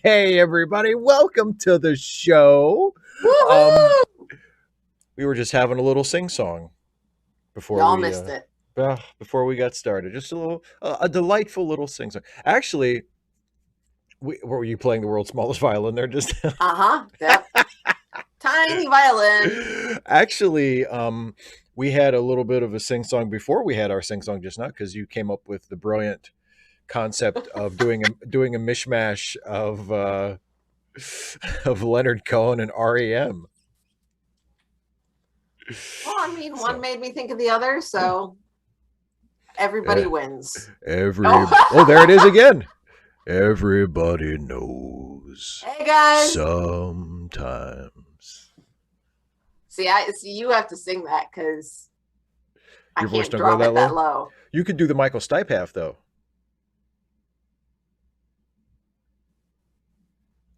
Hey, everybody, welcome to the show. Um, Woohoo! we were just having a little sing song before Y'all we missed it. before we got started. Just a little, a delightful little sing song. Actually, were you playing the world's smallest violin there? Just Uh-huh. Yep. Tiny violin. actually, we had a little bit of a sing song before we had our sing song just now because you came up with the brilliant concept of doing a mishmash of Leonard Cohen and REM. Well, I mean, one So made me think of the other, yeah. so everybody Eh, wins. Oh, there it is Oh, again. Everybody knows hey guys. sometimes. See you have to sing that because I Your voice can't don't go drop that it that low. low. You could do the Michael Stipe half though.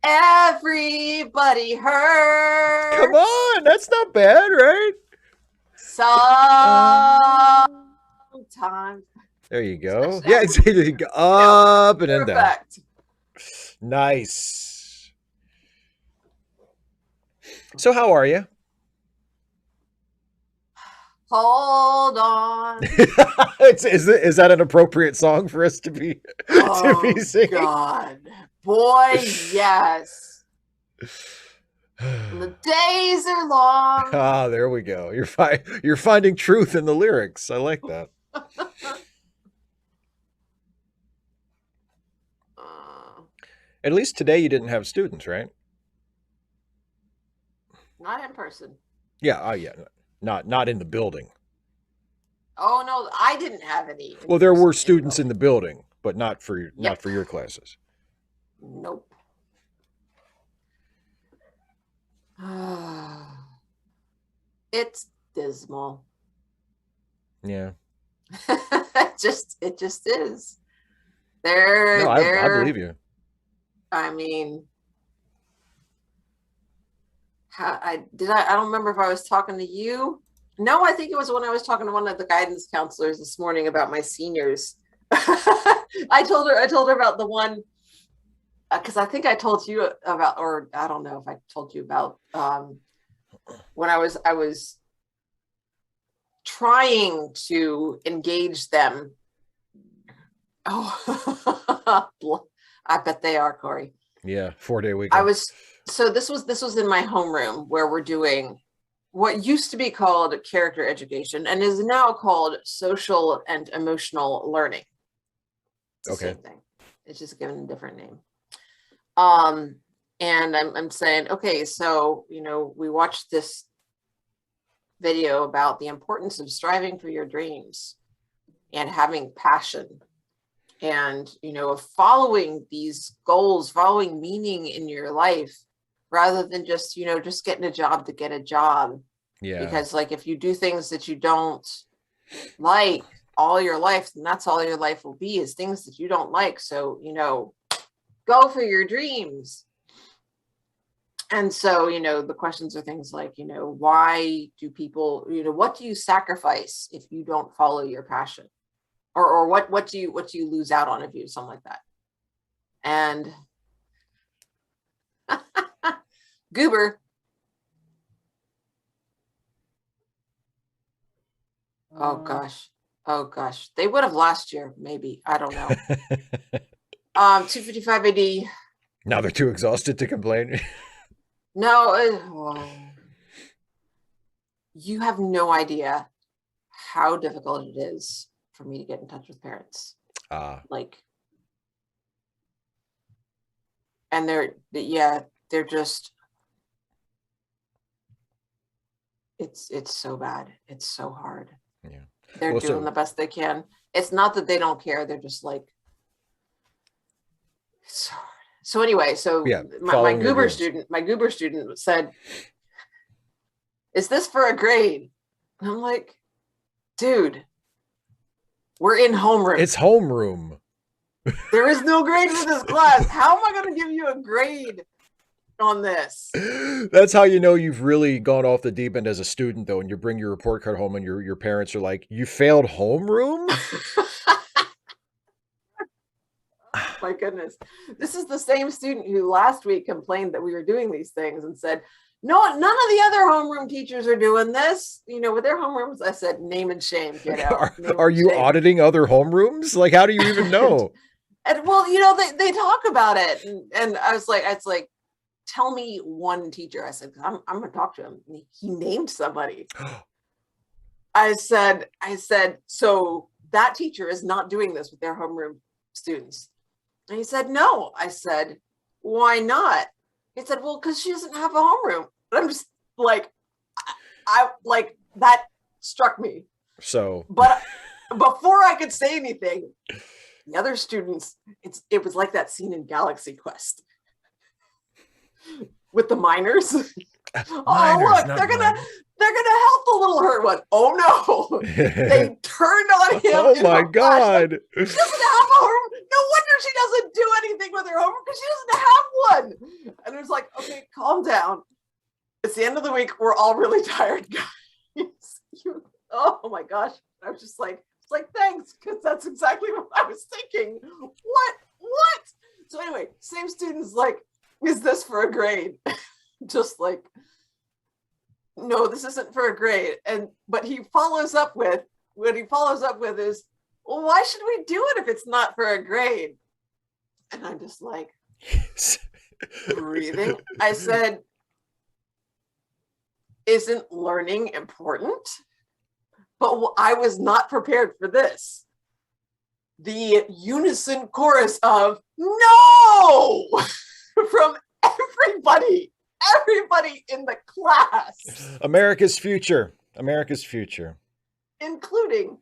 Everybody Come hurts on, that's not bad, right? Um, sometimes. there you Stretch go. Yeah, that it's word. Nailed it. up and then down. Perfect. Nice. So how are you? Hold on. Is that an appropriate song for us to be to be Oh singing? God. Boy, yes. And the days are long. Ah, there we go. You're finding truth in the lyrics. I like that. Uh, At least today you didn't have students, right? Not in person. Yeah. Oh, yeah. Not in the building. Oh no, I didn't have any in Well, there were person in the students in building. the building, but not Yep. for your classes. Nope. It's dismal. Yeah. It just is. No, They're I believe they're you. I mean, I don't remember if I was talking to you. No, I think it was when I was talking to one of the guidance counselors this morning about my seniors. I told her about the one because I think I told you about, or I don't know if I told you about when I was trying to engage them. Oh, I bet they are, Corey. Yeah. 4 day I weekend. was so this was in my homeroom where we're doing what used to be called character education and is now called social and emotional learning. It's the Okay. same thing. It's just given a different name. Um, and I'm saying, okay, so we watched this video about the importance of striving for your dreams and having passion and of following these goals, following meaning in your life rather than just getting a job to get a job. Yeah. Because like if you do things that you don't like all your life, then that's all your life will be, is things that you don't like. So go for your dreams. And so the questions are things like why do people, what do you sacrifice if you don't follow your passion, or what do you lose out on if you do something like that. And goober, oh gosh, oh gosh, they would have last year, maybe, I don't know. 255 AD. Now they're too exhausted to complain. No, you have no idea how difficult it is for me to get in touch with parents. Ah. Like, and they're just, it's so bad. It's so hard. Yeah. They're Well, doing so the best they can. It's not that they don't care. They're just like, it's hard. So anyway, so yeah, my following their goober dreams. student, said, "Is this for a grade?" And I'm like, "Dude, we're in homeroom. It's homeroom. There is no grade for this class. How am I going to give you a grade on this?" That's how you know you've really gone off the deep end as a student, though, and you bring your report card home, and your parents are like, "You failed homeroom." my goodness. This is the same student who last week complained that we were doing these things and said, no, none of the other homeroom teachers are doing this, with their homerooms. I said, name and shame, get out. Are you auditing other homerooms? Like, how do you even know? And well, they talk about it. And I was like, tell me one teacher. I said, I'm going to talk to him. And he named somebody. I said, so that teacher is not doing this with their homeroom students. And he said, no. I said, why not? He said, well, because she doesn't have a homeroom. And I'm just like, I like that struck me. So, but before I could say anything, the other students, it was like that scene in Galaxy Quest with the miners. Look, they're gonna help the little hurt one. Oh no, they turned on him. Oh my God! She doesn't have a home. No wonder she doesn't do anything with her homework because she doesn't have one. And it was like, okay, calm down. It's the end of the week. We're all really tired, guys. Oh my gosh! I was just like, thanks, because that's exactly what I was thinking. What? So anyway, same students like, is this for a grade? Just like, no, this isn't for a grade. But he follows up with, is, well, why should we do it if it's not for a grade? And I'm just like, breathing. I said, isn't learning important? But I was not prepared for this. The unison chorus of no from everybody in the class. America's future, including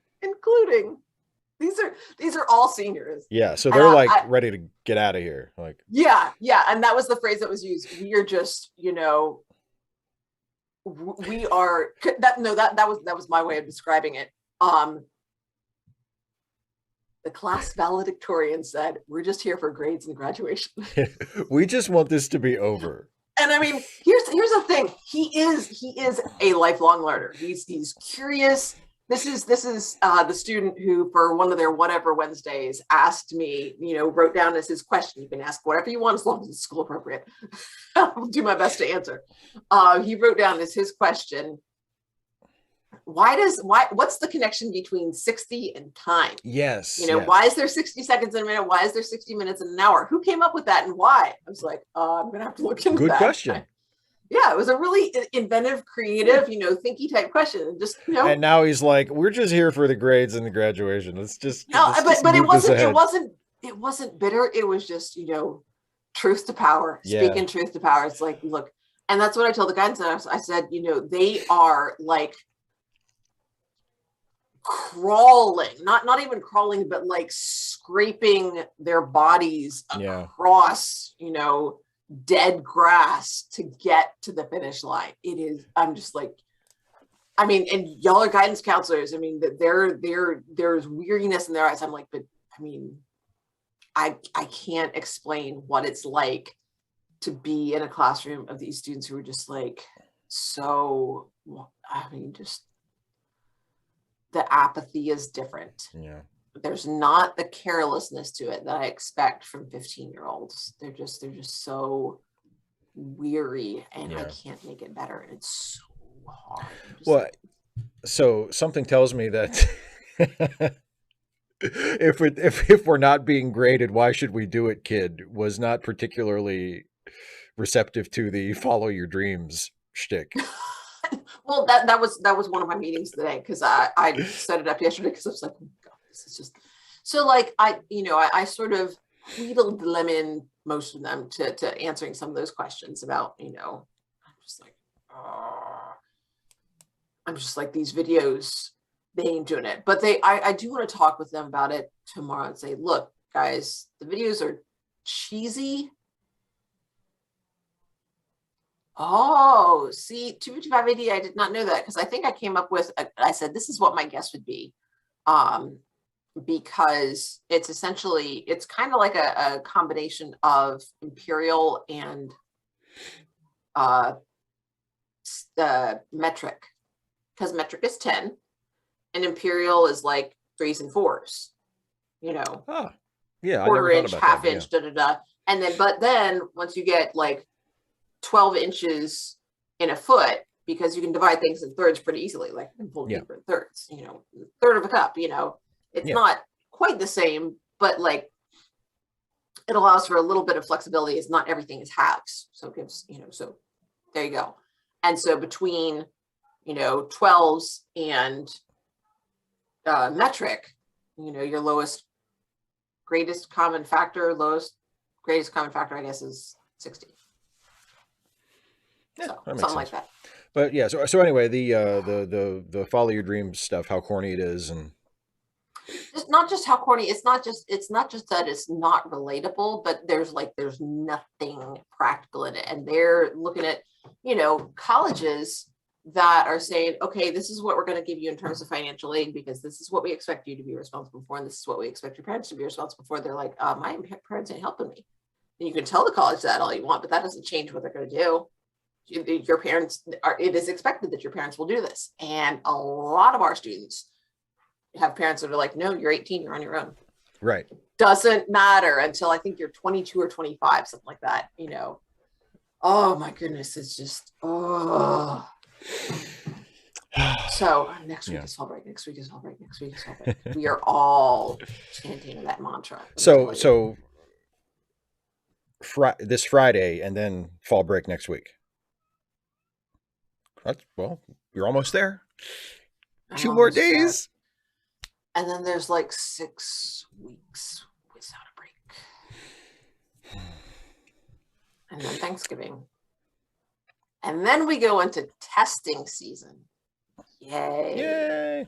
these are all seniors. Yeah, so they're ready to get out of here. Like, yeah, and that was the phrase that was used. We are just, we are that was my way of describing it. The class valedictorian said, we're just here for grades and graduation. We just want this to be over. And I mean, here's the thing. He is a lifelong learner. He's curious. This is the student who, for one of their whatever Wednesdays, asked me, wrote down as his question. You can ask whatever you want as long as it's school appropriate. I'll do my best to answer. He wrote down as his question, what's the connection between 60 and time? Yes. Why is there 60 seconds in a minute? Why is there 60 minutes in an hour? Who came up with that and why? I was like, I'm going to have to look into that. Good question. Yeah, it was a really inventive, creative, thinky type question. And just, And now he's like, we're just here for the grades and the graduation. Let's just. But it wasn't bitter. It was just, truth to power, speaking truth to power. It's like, look, and that's what I told the guidance center. I said, they are like crawling, not even crawling, but like scraping their bodies across, dead grass to get to the finish line. It is, I'm just like, I mean, and y'all are guidance counselors. I mean, there's weariness in their eyes. I'm like, but I mean, I can't explain what it's like to be in a classroom of these students who are just like, so, I mean, just the apathy is different. Yeah. There's not the carelessness to it that I expect from 15-year-olds. They're just so weary, and I can't make it better. And it's so hard. Well, so something tells me that if we're not being graded, why should we do it? Kid was not particularly receptive to the follow your dreams shtick. Well, that was one of my meetings today, because I set it up yesterday because I was like, oh my God, this is just so like I sort of wheedled them in, most of them, to answering some of those questions about, I'm just like these videos, they ain't doing it. But I do want to talk with them about it tomorrow and say, look, guys, the videos are cheesy. Oh, see, 25580, I did not know that, because I think I came up with, I said, this is what my guess would be. Because it's essentially, it's kind of like a combination of Imperial and metric, because metric is 10 and Imperial is like 3s and 4s, Yeah, Yeah, I never quarter thought inch, about that, half but yeah. inch, da da da. And then, but then once you get like 12 inches in a foot, because you can divide things in thirds pretty easily, like you can fold Yeah. paper in thirds, you know, third of a cup, you know, it's Yeah. not quite the same, but like it allows for a little bit of flexibility. It's not everything is halves. So it gives, you know, so there you go. And so between, you know, 12s and metric, you know, your greatest common factor, I guess, is 60. Yeah, So that makes something sense. like that. But yeah, so anyway, the follow your dreams stuff, how corny it is, and It's not just how corny. It's not just that it's not relatable, but there's nothing practical in it. And they're looking at, you know, colleges that are saying, okay, this is what we're going to give you in terms of financial aid, because this is what we expect you to be responsible for, and this is what we expect your parents to be responsible for. They're like, my parents ain't helping me. And you can tell the college that all you want, but that doesn't change what they're going to do. Your parents it is expected that your parents will do this. And a lot of our students have parents that are like, no, you're 18, you're on your own. right. Doesn't matter until I think you're 22 or 25, something like that, you know. Oh my goodness, it's just, oh. So next week is fall break, next week is fall break, next week is fall break. We are all chanting that mantra. So this Friday and then fall break next week. Well, you're almost there. 2 more days. There. And then there's like 6 weeks without a break. And then Thanksgiving. And then we go into testing season. Yay.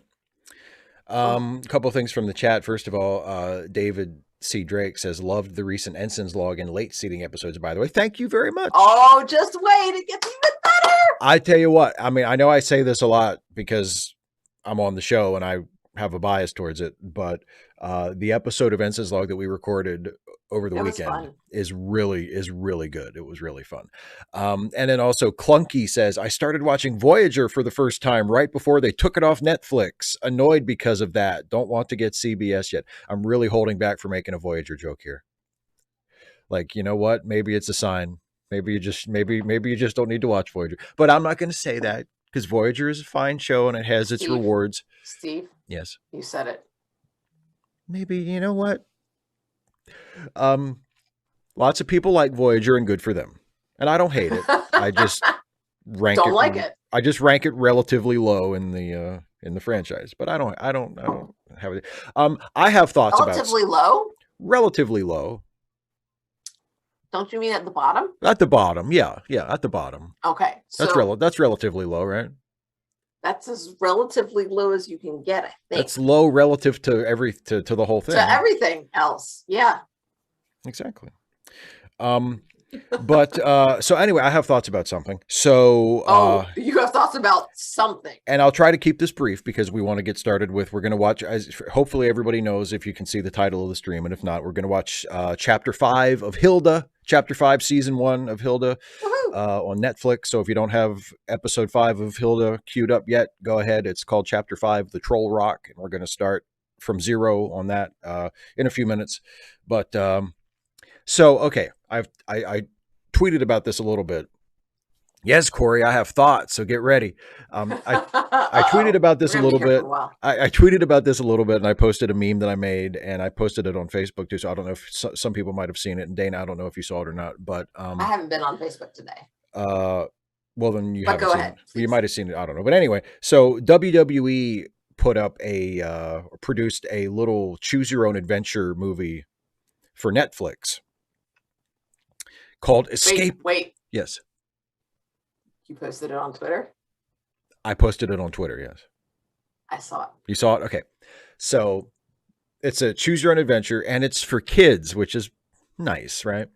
A couple things from the chat. First of all, David C. Drake says, loved the recent Ensign's log and late seating episodes, by the way. Thank you very much. Oh, just wait. It gets even better. I tell you what, I mean, I know I say this a lot because I'm on the show and I have a bias towards it, but the episode of Ensign's log that we recorded over the weekend is really good. It was really fun. And then also Clunky says, I started watching Voyager for the first time right before they took it off Netflix. Annoyed because of that. Don't want to get CBS yet. I'm really holding back for making a Voyager joke here. Like, you know what? Maybe it's a sign. Maybe you just don't need to watch Voyager. But I'm not going to say that because Voyager is a fine show and it has its rewards. Steve? Yes. You said it. Maybe, you know what? Lots of people like Voyager and good for them. And I don't hate it. I just rank I just rank it relatively low in the franchise. But I don't have it. I have thoughts about relatively low? Relatively low. Don't you mean at the bottom? At the bottom, yeah, at the bottom. Okay, so that's relatively low, right? That's as relatively low as you can get, I think. That's low relative to to the whole thing. To everything else, yeah. Exactly. But so anyway, I have thoughts about something. So you have thoughts about something. And I'll try to keep this brief because we want to get started with, we're going to watch, hopefully everybody knows if you can see the title of the stream, and if not, we're going to watch chapter 5 of Hilda, chapter 5, season 1 of Hilda on Netflix. So if you don't have episode 5 of Hilda queued up yet, go ahead. It's called chapter 5, The Troll Rock, and we're going to start from 0 on that in a few minutes. But so, okay, I tweeted about this a little bit. Yes, Corey, I have thoughts, so get ready. I tweeted about this a little bit. I tweeted about this a little bit, and I posted a meme that I made, and I posted it on Facebook too. So I don't know if some people might have seen it. And Dana, I don't know if you saw it or not, but I haven't been on Facebook today. Well, then you haven't go seen ahead, it. Please. You might have seen it. I don't know, but anyway. So WWE put up produced a little choose your own adventure movie for Netflix called Escape. Wait. Yes. You posted it on Twitter? I posted it on Twitter, yes. I saw it. You saw it? Okay. So it's a choose your own adventure, and it's for kids, which is nice, right?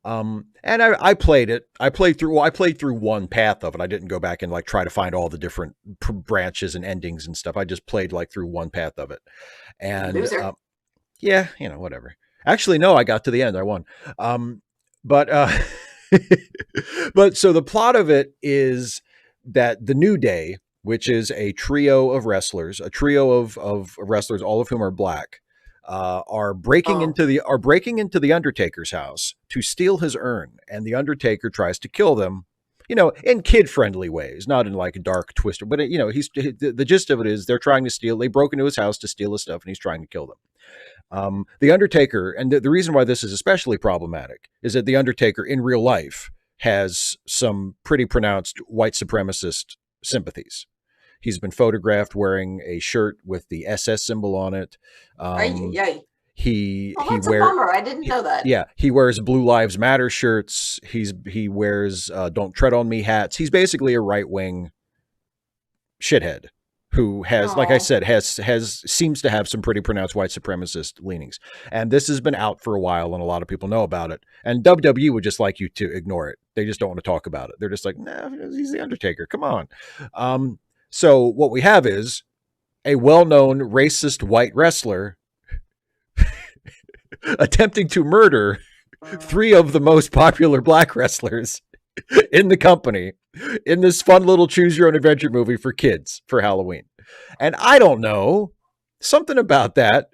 And I played it. I played through one path of it. I didn't go back and like try to find all the different branches and endings and stuff. I just played like through one path of it. And yeah, you know, whatever. Actually, no, I got to the end. I won. But so the plot of it is that the New Day, which is a trio of wrestlers, all of whom are black, are breaking into the Undertaker's house to steal his urn, and the Undertaker tries to kill them. In kid-friendly ways, not in like a dark twister, but the gist of it is they're trying to steal. They broke into his house to steal his stuff, and he's trying to kill them. The Undertaker, and the reason why this is especially problematic is that the Undertaker in real life has some pretty pronounced white supremacist sympathies. He's been photographed wearing a shirt with the SS symbol on it. He that's a bummer. I didn't know that. Yeah, he wears Blue Lives Matter shirts. He wears Don't Tread on Me hats. He's basically a right wing shithead who has, like I said, seems to have some pretty pronounced white supremacist leanings. And this has been out for a while, and a lot of people know about it. And WWE would just like you to ignore it. They just don't want to talk about it. They're just like, nah, he's the Undertaker. Come on. So what we have is a well-known racist white wrestler attempting to murder 3 of the most popular black wrestlers in the company in this fun little choose your own adventure movie for kids for Halloween. And I don't know, something about that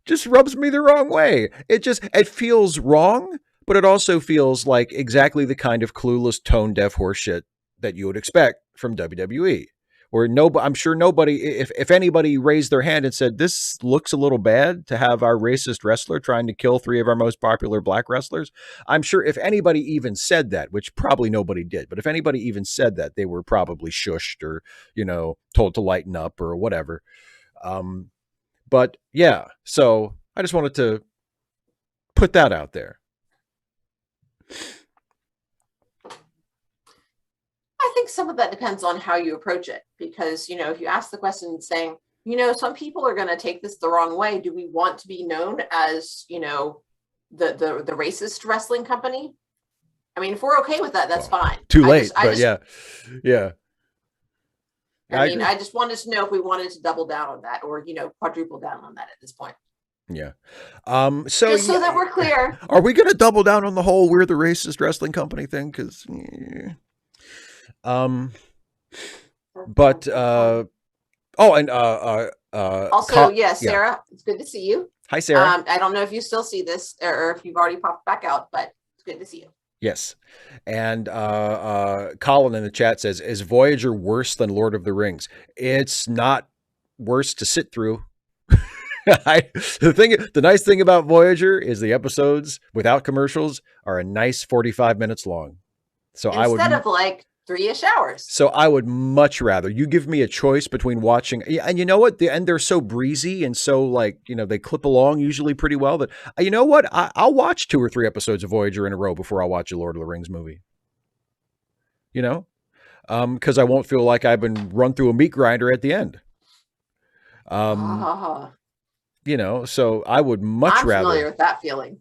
just rubs me the wrong way. It feels wrong, but it also feels like exactly the kind of clueless, tone deaf horseshit that you would expect from WWE. Where I'm sure nobody, if anybody raised their hand and said, this looks a little bad to have our racist wrestler trying to kill 3 of our most popular black wrestlers, I'm sure if anybody even said that, which probably nobody did, but if anybody even said that, they were probably shushed or, told to lighten up or whatever. But yeah, so I just wanted to put that out there. I think some of that depends on how you approach it, because, if you ask the question saying, some people are going to take this the wrong way. Do we want to be known as, the racist wrestling company? I mean, if we're okay with that, that's fine. Too late, yeah. I just wanted to know if we wanted to double down on that or, quadruple down on that at this point. Yeah. So that we're clear. Are we going to double down on the whole we're the racist wrestling company thing? Because... Sarah, it's good to see you. Hi, Sarah. I don't know if you still see this or if you've already popped back out, but it's good to see you. Yes. And Colin in the chat says, is Voyager worse than Lord of the Rings? It's not worse to sit through. The nice thing about Voyager is the episodes without commercials are a nice 45 minutes long. So instead of like 3-ish hours. So I would much rather you give me a choice between watching, and you know what? And they're so breezy and so they clip along usually pretty well that, you know what? I'll watch 2 or 3 episodes of Voyager in a row before I watch a Lord of the Rings movie. Because I won't feel like I've been run through a meat grinder at the end. So I would much rather. I'm familiar with that feeling.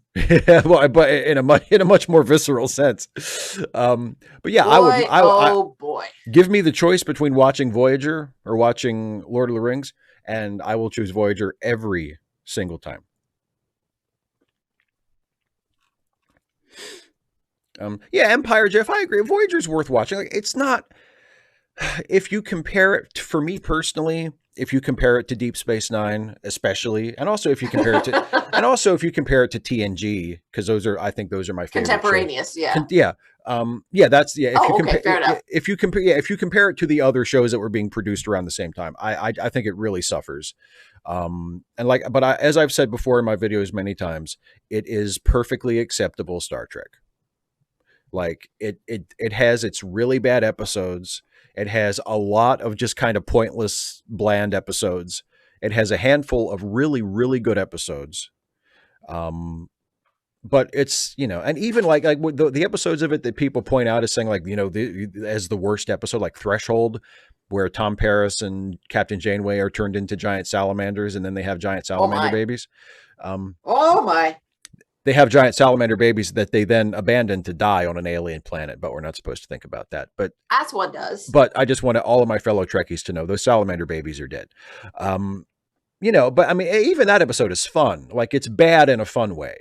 Well, but in a much more visceral sense. But yeah, boy. Give me the choice between watching Voyager or watching Lord of the Rings, and I will choose Voyager every single time. Empire, Jeff, I agree. Voyager's worth watching. It's not. If you compare it, for me personally, if you compare it to Deep Space Nine, especially, and also if you compare it to, TNG, because I think those are my favorite. Contemporaneous, shows. If you compare it to the other shows that were being produced around the same time, I think it really suffers. As I've said before in my videos many times, it is perfectly acceptable Star Trek. Like it has its really bad episodes. It has a lot of just kind of pointless, bland episodes. It has a handful of really, really good episodes. But it's, and even like the episodes of it that people point out as saying as the worst episode, like Threshold, where Tom Paris and Captain Janeway are turned into giant salamanders and then they have giant salamander babies. They have giant salamander babies that they then abandon to die on an alien planet, but we're not supposed to think about that. But as one does. But I just want all of my fellow Trekkies to know those salamander babies are dead. But I mean, even that episode is fun. Like, it's bad in a fun way.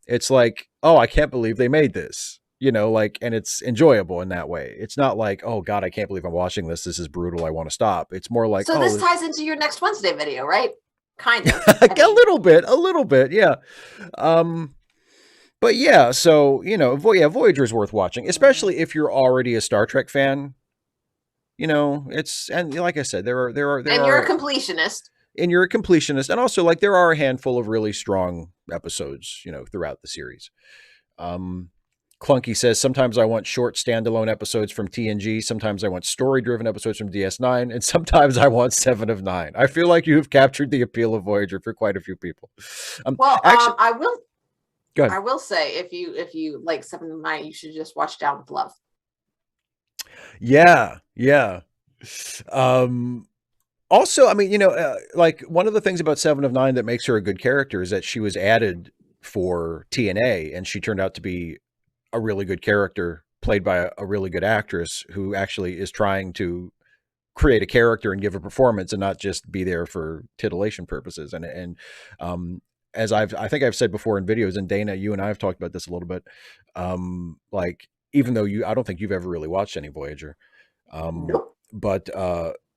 It's like, oh, I can't believe they made this, and it's enjoyable in that way. It's not like, oh God, I can't believe I'm watching this. This is brutal. I want to stop. It's more like, so this ties into your next Wednesday video, right? Kind of. A little bit, yeah. But yeah, so Voyager's worth watching, especially if you're already a Star Trek fan. It's, and like I said, And you're a completionist. and you're a completionist, and also like there are a handful of really strong episodes, throughout the series. Um, Clunky says, sometimes I want short standalone episodes from TNG, sometimes I want story-driven episodes from DS9, and sometimes I want 7 of 9. I feel like you've captured the appeal of Voyager for quite a few people. Actually, I will say, if you like 7 of 9, you should just watch Down with Love. Yeah. Also, I mean, like one of the things about 7 of 9 that makes her a good character is that she was added for TNA, and she turned out to be a really good character, played by a really good actress who actually is trying to create a character and give a performance and not just be there for titillation purposes. As I think I've said before in videos, and Dana, you and I have talked about this a little bit. Like, even though I don't think you've ever really watched any Voyager. Nope. But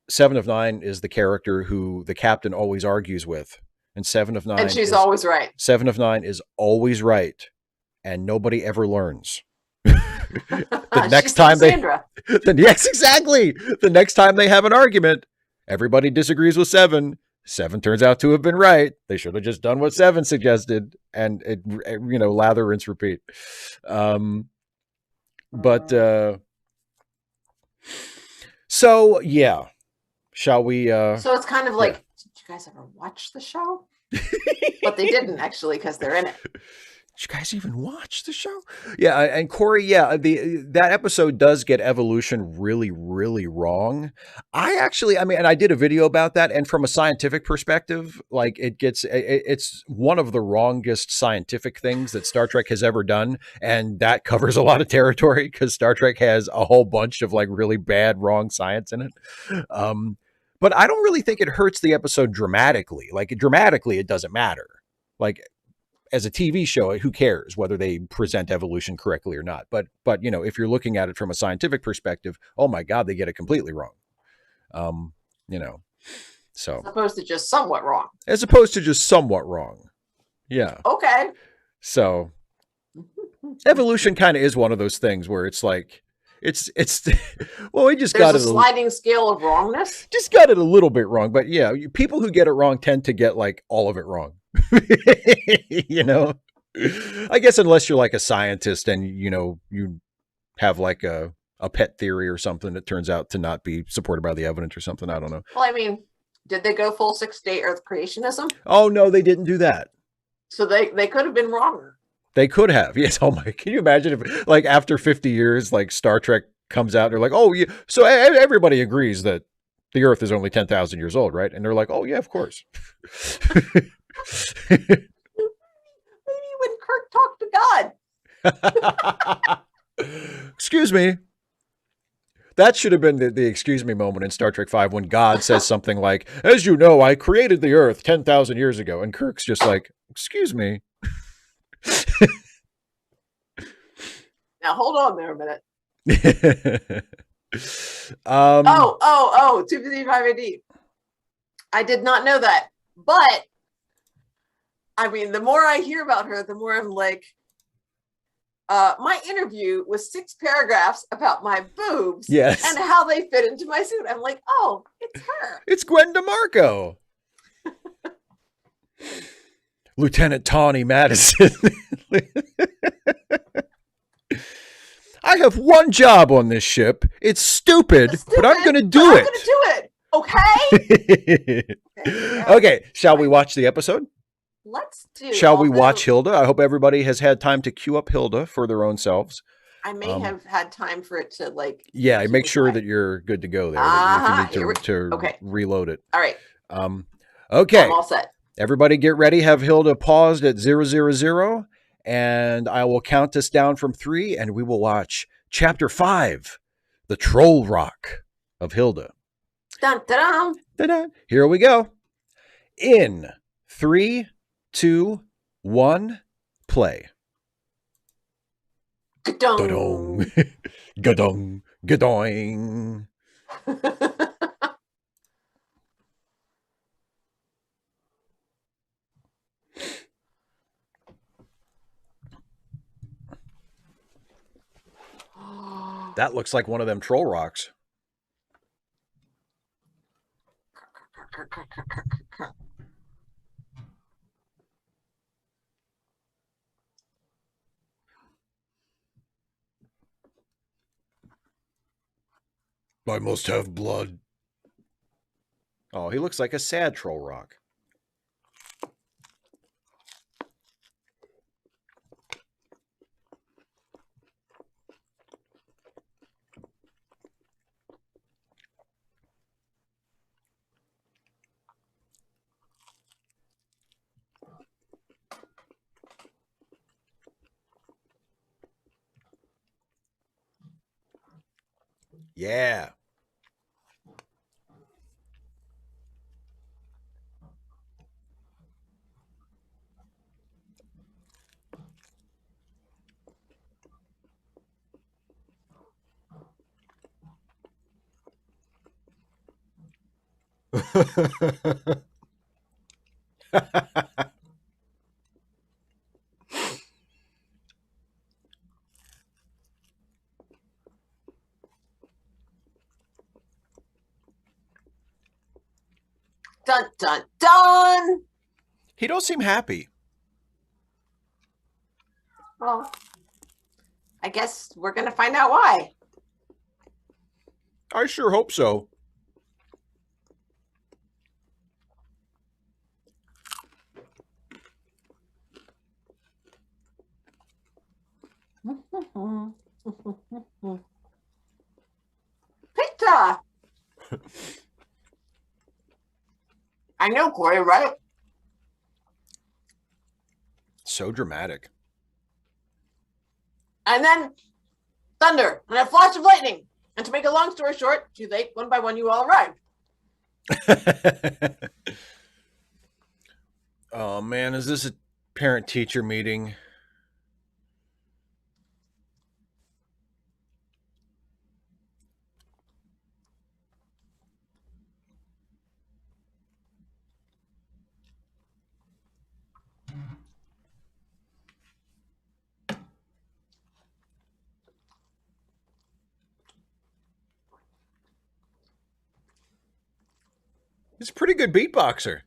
7 of 9 is the character who the captain always argues with. And 7 of 9 and she's always right. 7 of 9 is always right. And nobody ever learns. The next time yes, exactly. The next time they have an argument, everybody disagrees with 7. 7 turns out to have been right. They should have just done what 7 suggested, and it lather, rinse, repeat. So yeah, shall we? So it's kind of like, did you guys ever watch the show? But they didn't, actually, because they're in it. Did you guys even watch the show? Yeah, and Corey, that episode does get evolution really, really wrong. And I did a video about that, and from a scientific perspective, like it's one of the wrongest scientific things that Star Trek has ever done, and that covers a lot of territory because Star Trek has a whole bunch of like really bad, wrong science in it. But I don't really think it hurts the episode dramatically. Like dramatically, it doesn't matter. Like, as a TV show, who cares whether they present evolution correctly or not? But if you're looking at it from a scientific perspective, oh my God, they get it completely wrong. So as opposed to just somewhat wrong. Yeah. Okay. So evolution kind of is one of those things where it's like, it's well, we just got it. There's a sliding scale of wrongness. Just got it a little bit wrong, but yeah, people who get it wrong tend to get like all of it wrong. I guess unless you're like a scientist and you have like a pet theory or something that turns out to not be supported by the evidence or something. I don't know. Well, I mean, did they go full 6-day Earth creationism? Oh no, they didn't do that. So they could have been wronger. They could have. Yes. Oh my, can you imagine if like after 50 years, like Star Trek comes out and they're like, oh yeah. So everybody agrees that the Earth is only 10,000 years old, right? And they're like, oh yeah, of course. Maybe when Kirk talked to God. Excuse me. That should have been the excuse me moment in Star Trek V when God says something like, as you know, I created the Earth 10,000 years ago. And Kirk's just like, excuse me. Now hold on there a minute. 255 AD. I did not know that. But I mean, the more I hear about her, the more I'm like, my interview was 6 paragraphs about my boobs, yes, and how they fit into my suit. I'm like, oh, it's her. It's Gwen DeMarco. Lieutenant Tawny Madison. I have one job on this ship. It's stupid, but I'm going to do it. Okay? Okay, shall we watch the episode? Let's do. Shall we watch Hilda? I hope everybody has had time to queue up Hilda for their own selves. I may have had time for it to like. Yeah, make sure that you're good to go there. If you need to reload it. All right. Okay. I'm all set. Everybody get ready. Have Hilda paused at 000, and I will count us down from 3, and we will watch Chapter 5, The Troll Rock of Hilda. Dun, dun, dun. Da-da. Here we go. In 3, 2, 1, play. Gadong. Gadong. Gadoing. That looks like one of them troll rocks. I must have blood. Oh, he looks like a sad troll rock. Yeah. Dun dun dun. He don't seem happy. Well, I guess we're gonna find out why. I sure hope so. Pizza. I know, Corey, right? So dramatic. And then thunder and a flash of lightning. And to make a long story short, too late, one by one you all arrived. Oh man, is this a parent-teacher meeting? He's a pretty good beatboxer.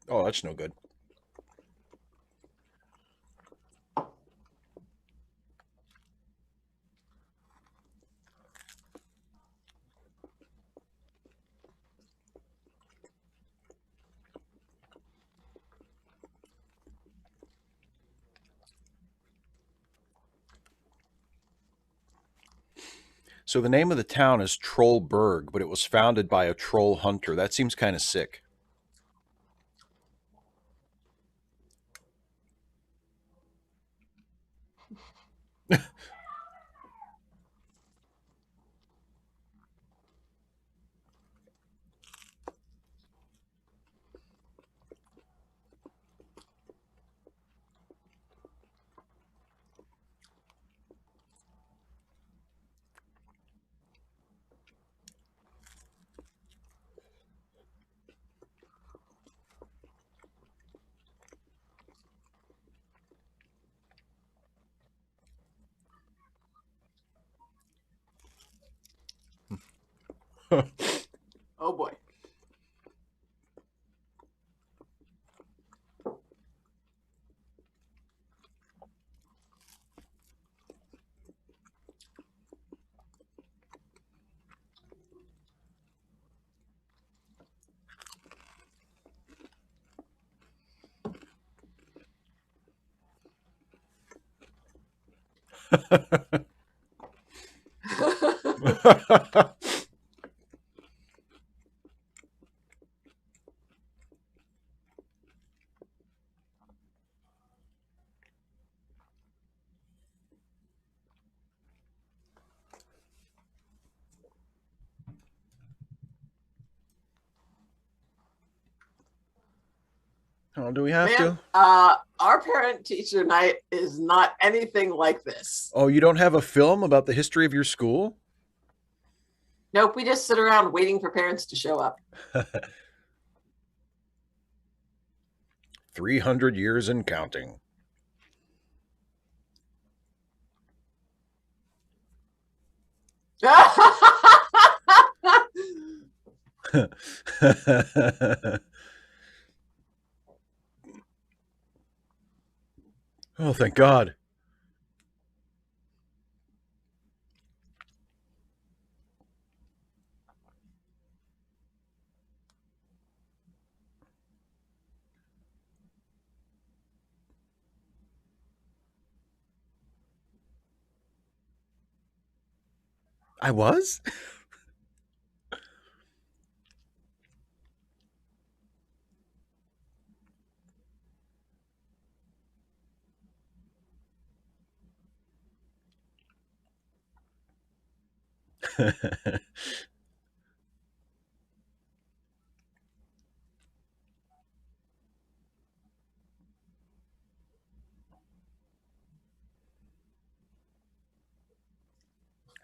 Oh, that's no good. So the name of the town is Trollberg, but it was founded by a troll hunter. That seems kind of sick. Oh boy. Oh, do we have Man, to? our parent teacher night is not anything like this. Oh, you don't have a film about the history of your school? Nope, we just sit around waiting for parents to show up. 300 years and counting. Oh, thank God. I was?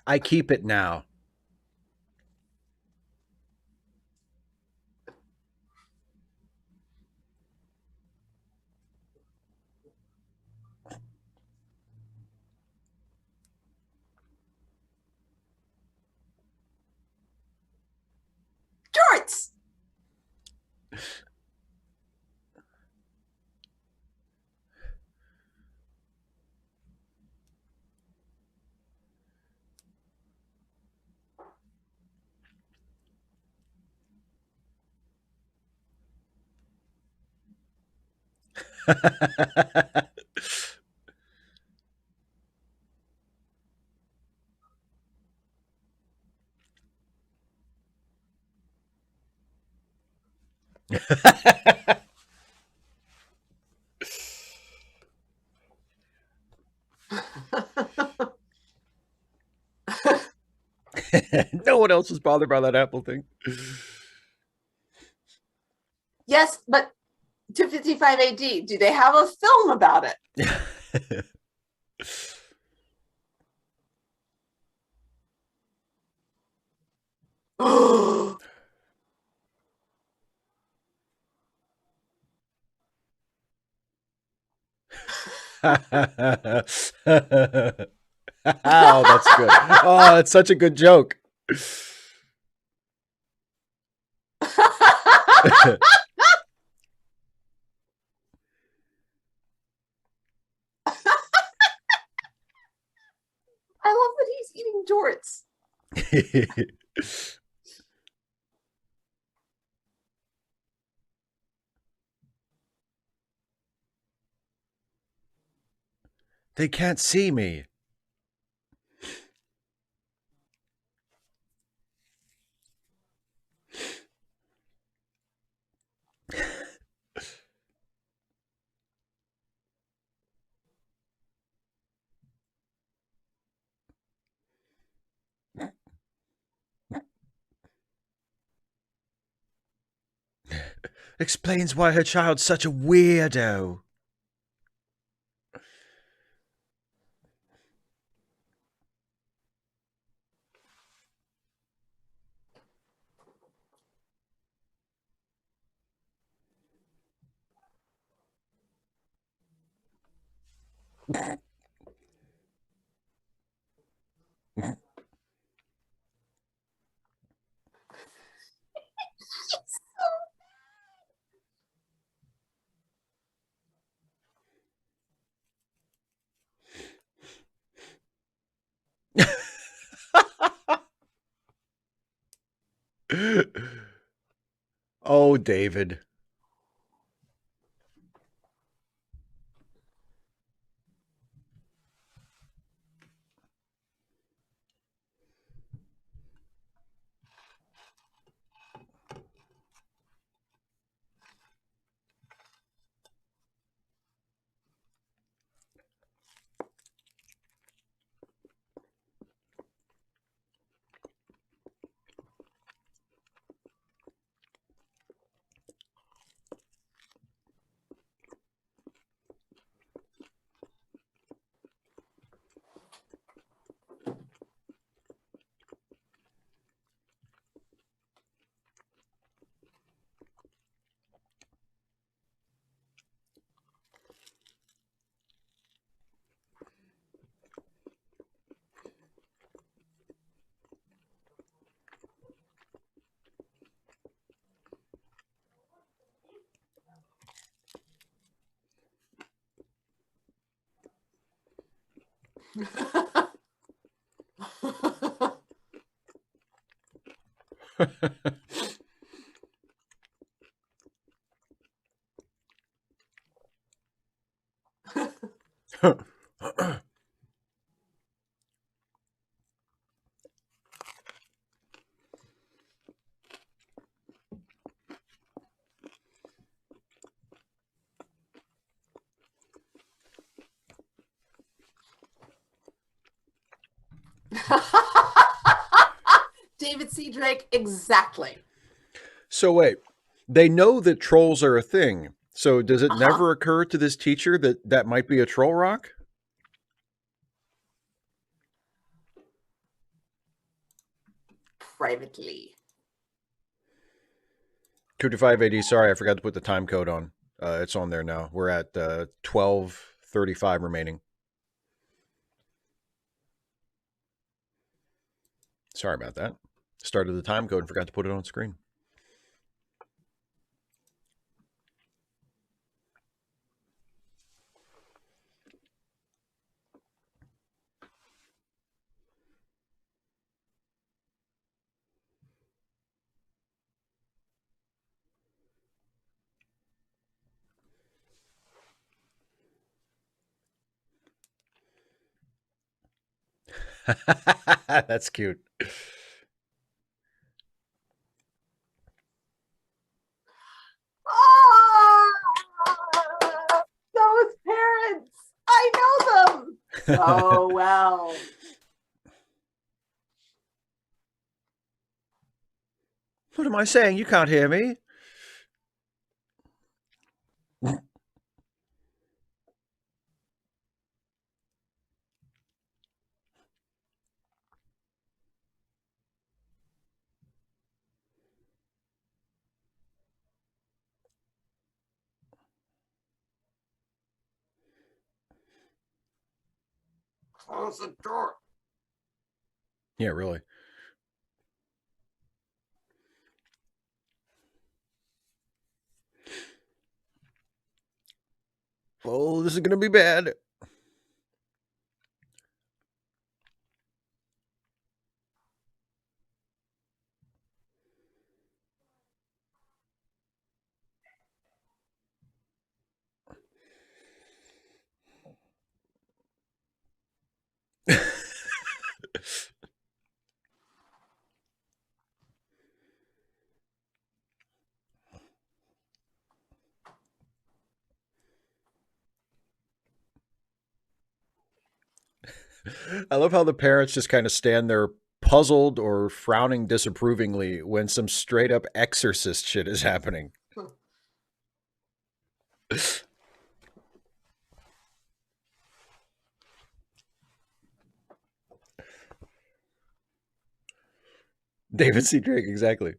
I keep it now. Jorts! No one else was bothered by that apple thing. Yes, but 255 AD, do they have a film about it? Oh, Oh, that's good. Oh, that's such a good joke. I love that he's eating jorts. They can't see me. Explains why her child's such a weirdo. Oh, David. David C. Drake, exactly. So wait, they know that trolls are a thing. So does it Uh-huh. never occur to this teacher that that might be a troll rock? Privately. 225 AD. Sorry, I forgot to put the time code on. It's on there now. We're at 12:35 remaining. Sorry about that. Started the time code and forgot to put it on screen. That's cute. Oh, those parents. I know them so well. What am I saying? You can't hear me. Close the door. Yeah, really. Oh, this is going to be bad. I love how the parents just kind of stand there puzzled or frowning disapprovingly when some straight up exorcist shit is happening. David C. Drake, exactly.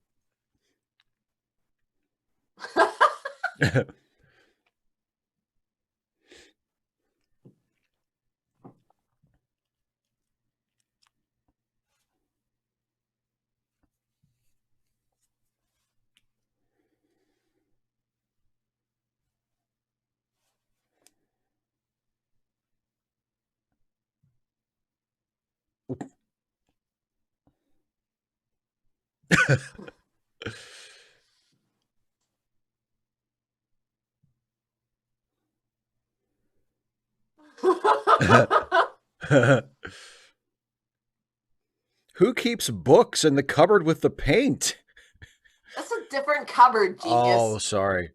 Who keeps books in the cupboard with the paint? That's a different cupboard, Oh, genius. sorry.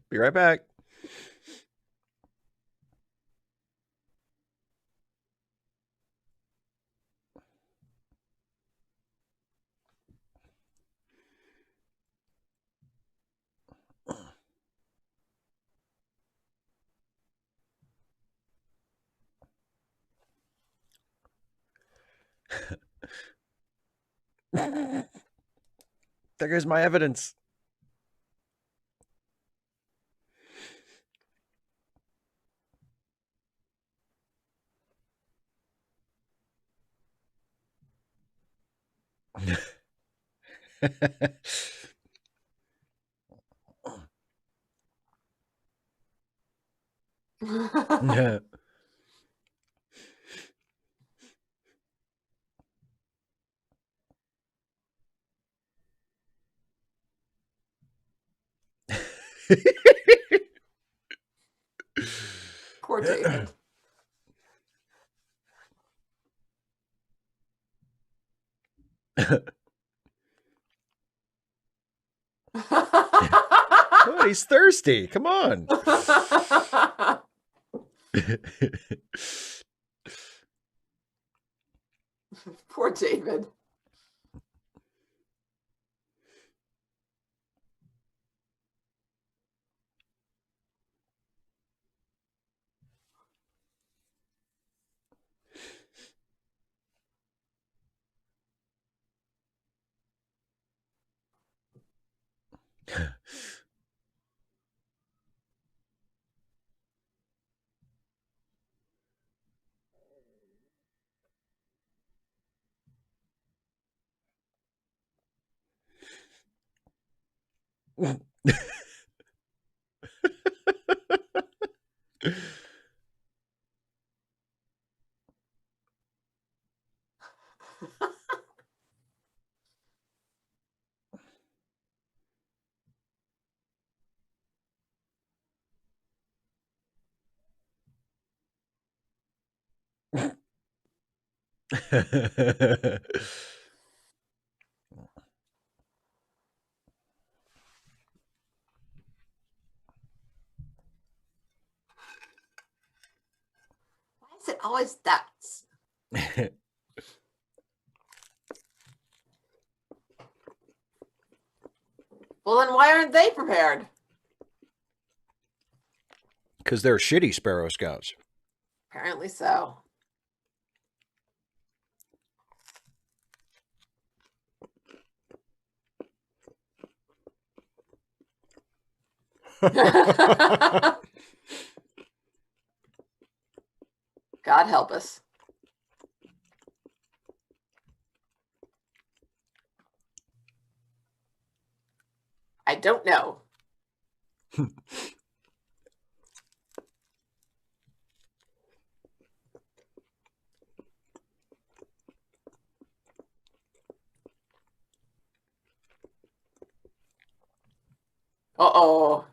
Be right back. There goes my evidence. Yeah. Poor David. But he's thirsty. Come on. Poor David. Why is it always ducks? Well, then why aren't they prepared? Because they're shitty Sparrow Scouts. Apparently so. God help us. I don't know. Uh-oh.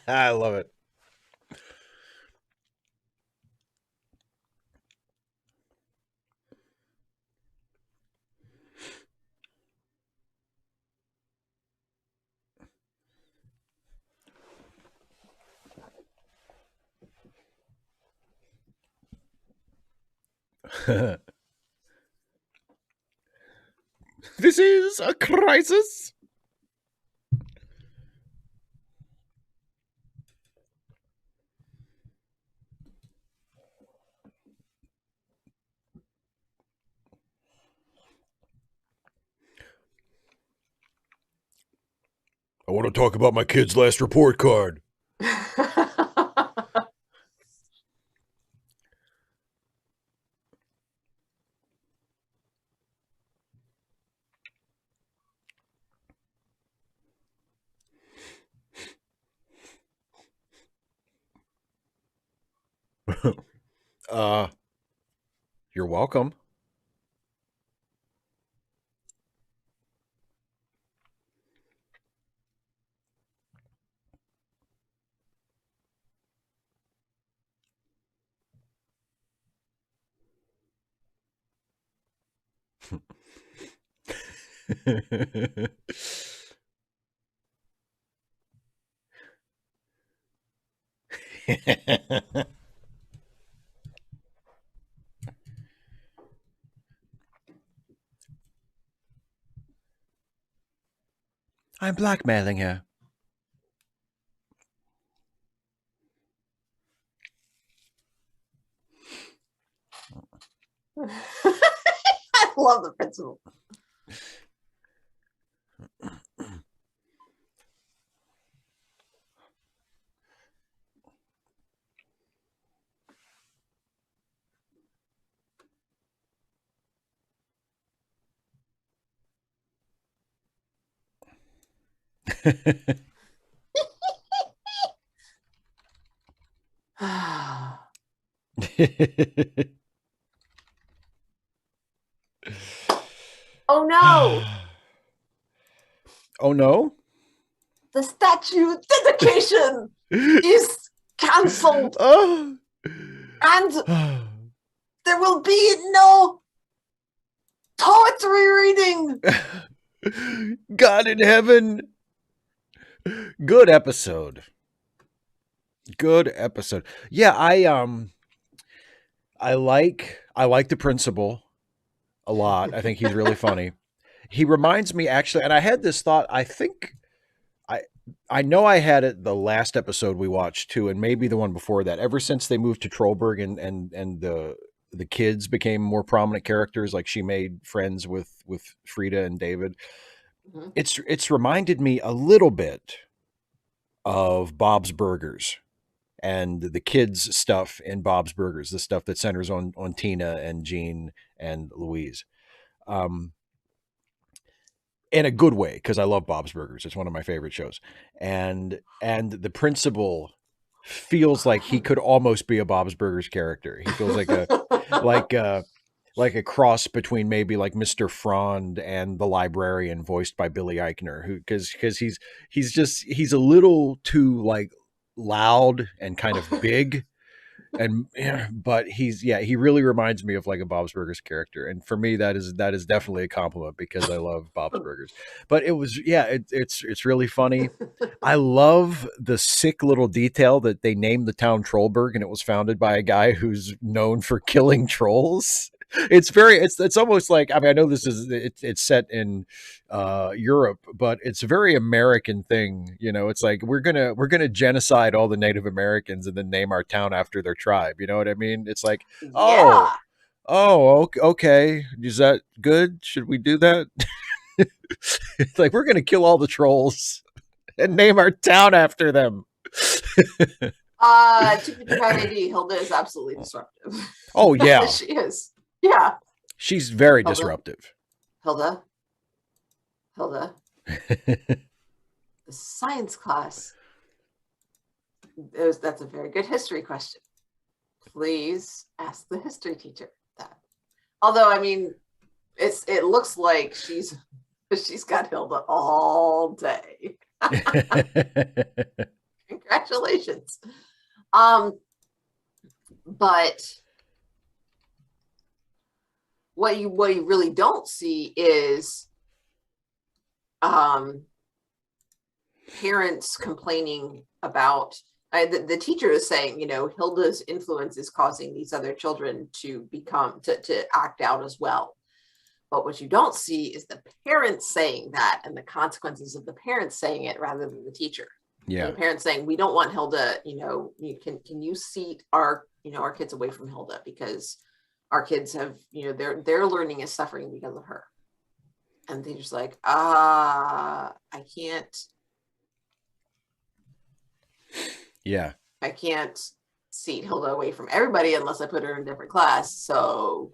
I love it. This is a crisis. I want to talk about my kid's last report card. uh, you're welcome. I'm blackmailing her. I love the principal. Oh no! Oh no! The statue dedication is cancelled, Oh. and there will be no poetry reading. God in heaven. Good episode. Good episode. Yeah, I like the principal a lot. I think he's really funny. He reminds me actually, and I had this thought, I think I know I had it the last episode we watched too, and maybe the one before that. Ever since they moved to Trollberg and the kids became more prominent characters, like she made friends with Frida and David. Mhm. It's reminded me a little bit of Bob's Burgers and the kids stuff in Bob's Burgers, the stuff that centers on Tina and Jean and Louise. Um, in a good way, because I love Bob's Burgers. It's one of my favorite shows. And the principal feels like he could almost be a Bob's Burgers character. He feels like like a like a cross between maybe like Mr. Frond and the librarian voiced by Billy Eichner, who because he's a little too like loud and kind of big and but he really reminds me of like a Bob's Burgers character, and for me that is definitely a compliment because I love Bob's Burgers. But it was it's really funny. I love the sick little detail that they named the town Trollberg and it was founded by a guy who's known for killing trolls. It's almost like, I mean, I know this is it's set in Europe, but it's a very American thing. You know, it's like we're gonna genocide all the Native Americans and then name our town after their tribe. You know what I mean? It's like, Yeah. okay, is that good? Should we do that? It's like we're gonna kill all the trolls and name our town after them. To be AD, Hilda is absolutely disruptive. Oh yeah, she is. Yeah. she's very Hilda. disruptive. Hilda. The science class. That's a very good history question. Please ask the history teacher that. Although, I mean, it looks like she's got Hilda all day. Congratulations. But what you really don't see is parents complaining about The teacher is saying, Hilda's influence is causing these other children to act out as well. But what you don't see is the parents saying that and the consequences of the parents saying it rather than the teacher. Yeah. And the parents saying, we don't want Hilda, can you seat our kids away from Hilda because our kids have, their learning is suffering because of her. And they're just like, I can't. Yeah. I can't seat Hilda away from everybody unless I put her in a different class. So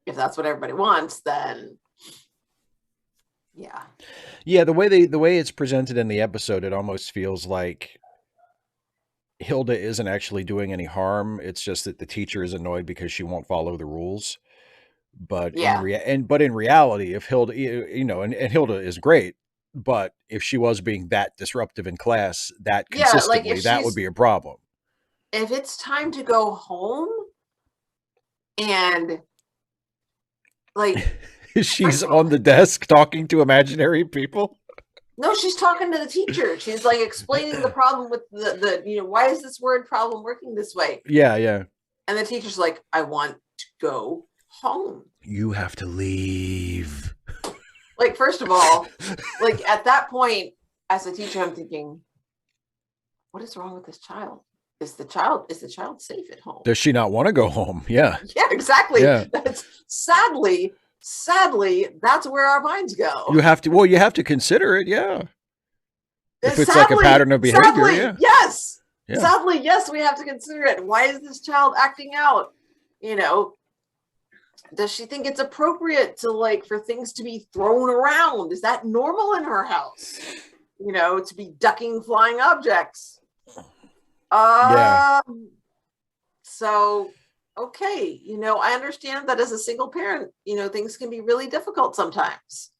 if that's what everybody wants, then yeah. Yeah, the way it's presented in the episode, it almost feels like Hilda isn't actually doing any harm. It's just that the teacher is annoyed because she won't follow the rules. But in reality, if Hilda, and Hilda is great, but if she was being that disruptive in class, that consistently, that would be a problem. If it's time to go home and like she's on the desk talking to imaginary people. No, she's talking to the teacher. She's like explaining the problem with the why is this word problem working this way? Yeah. And the teacher's like, I want to go home. You have to leave. Like, first of all, like at that point, as a teacher, I'm thinking, what is wrong with this child? Is the child safe at home? Does she not want to go home? Yeah. Yeah, exactly. Yeah. That's sadly, that's where our minds go. You have to consider it. Yeah. If it's like a pattern of behavior. Yeah. Yes. Yeah. Sadly, yes, we have to consider it. Why is this child acting out? Does she think it's appropriate to for things to be thrown around? Is that normal in her house? To be ducking flying objects. Yeah. So, okay, I understand that as a single parent, things can be really difficult sometimes.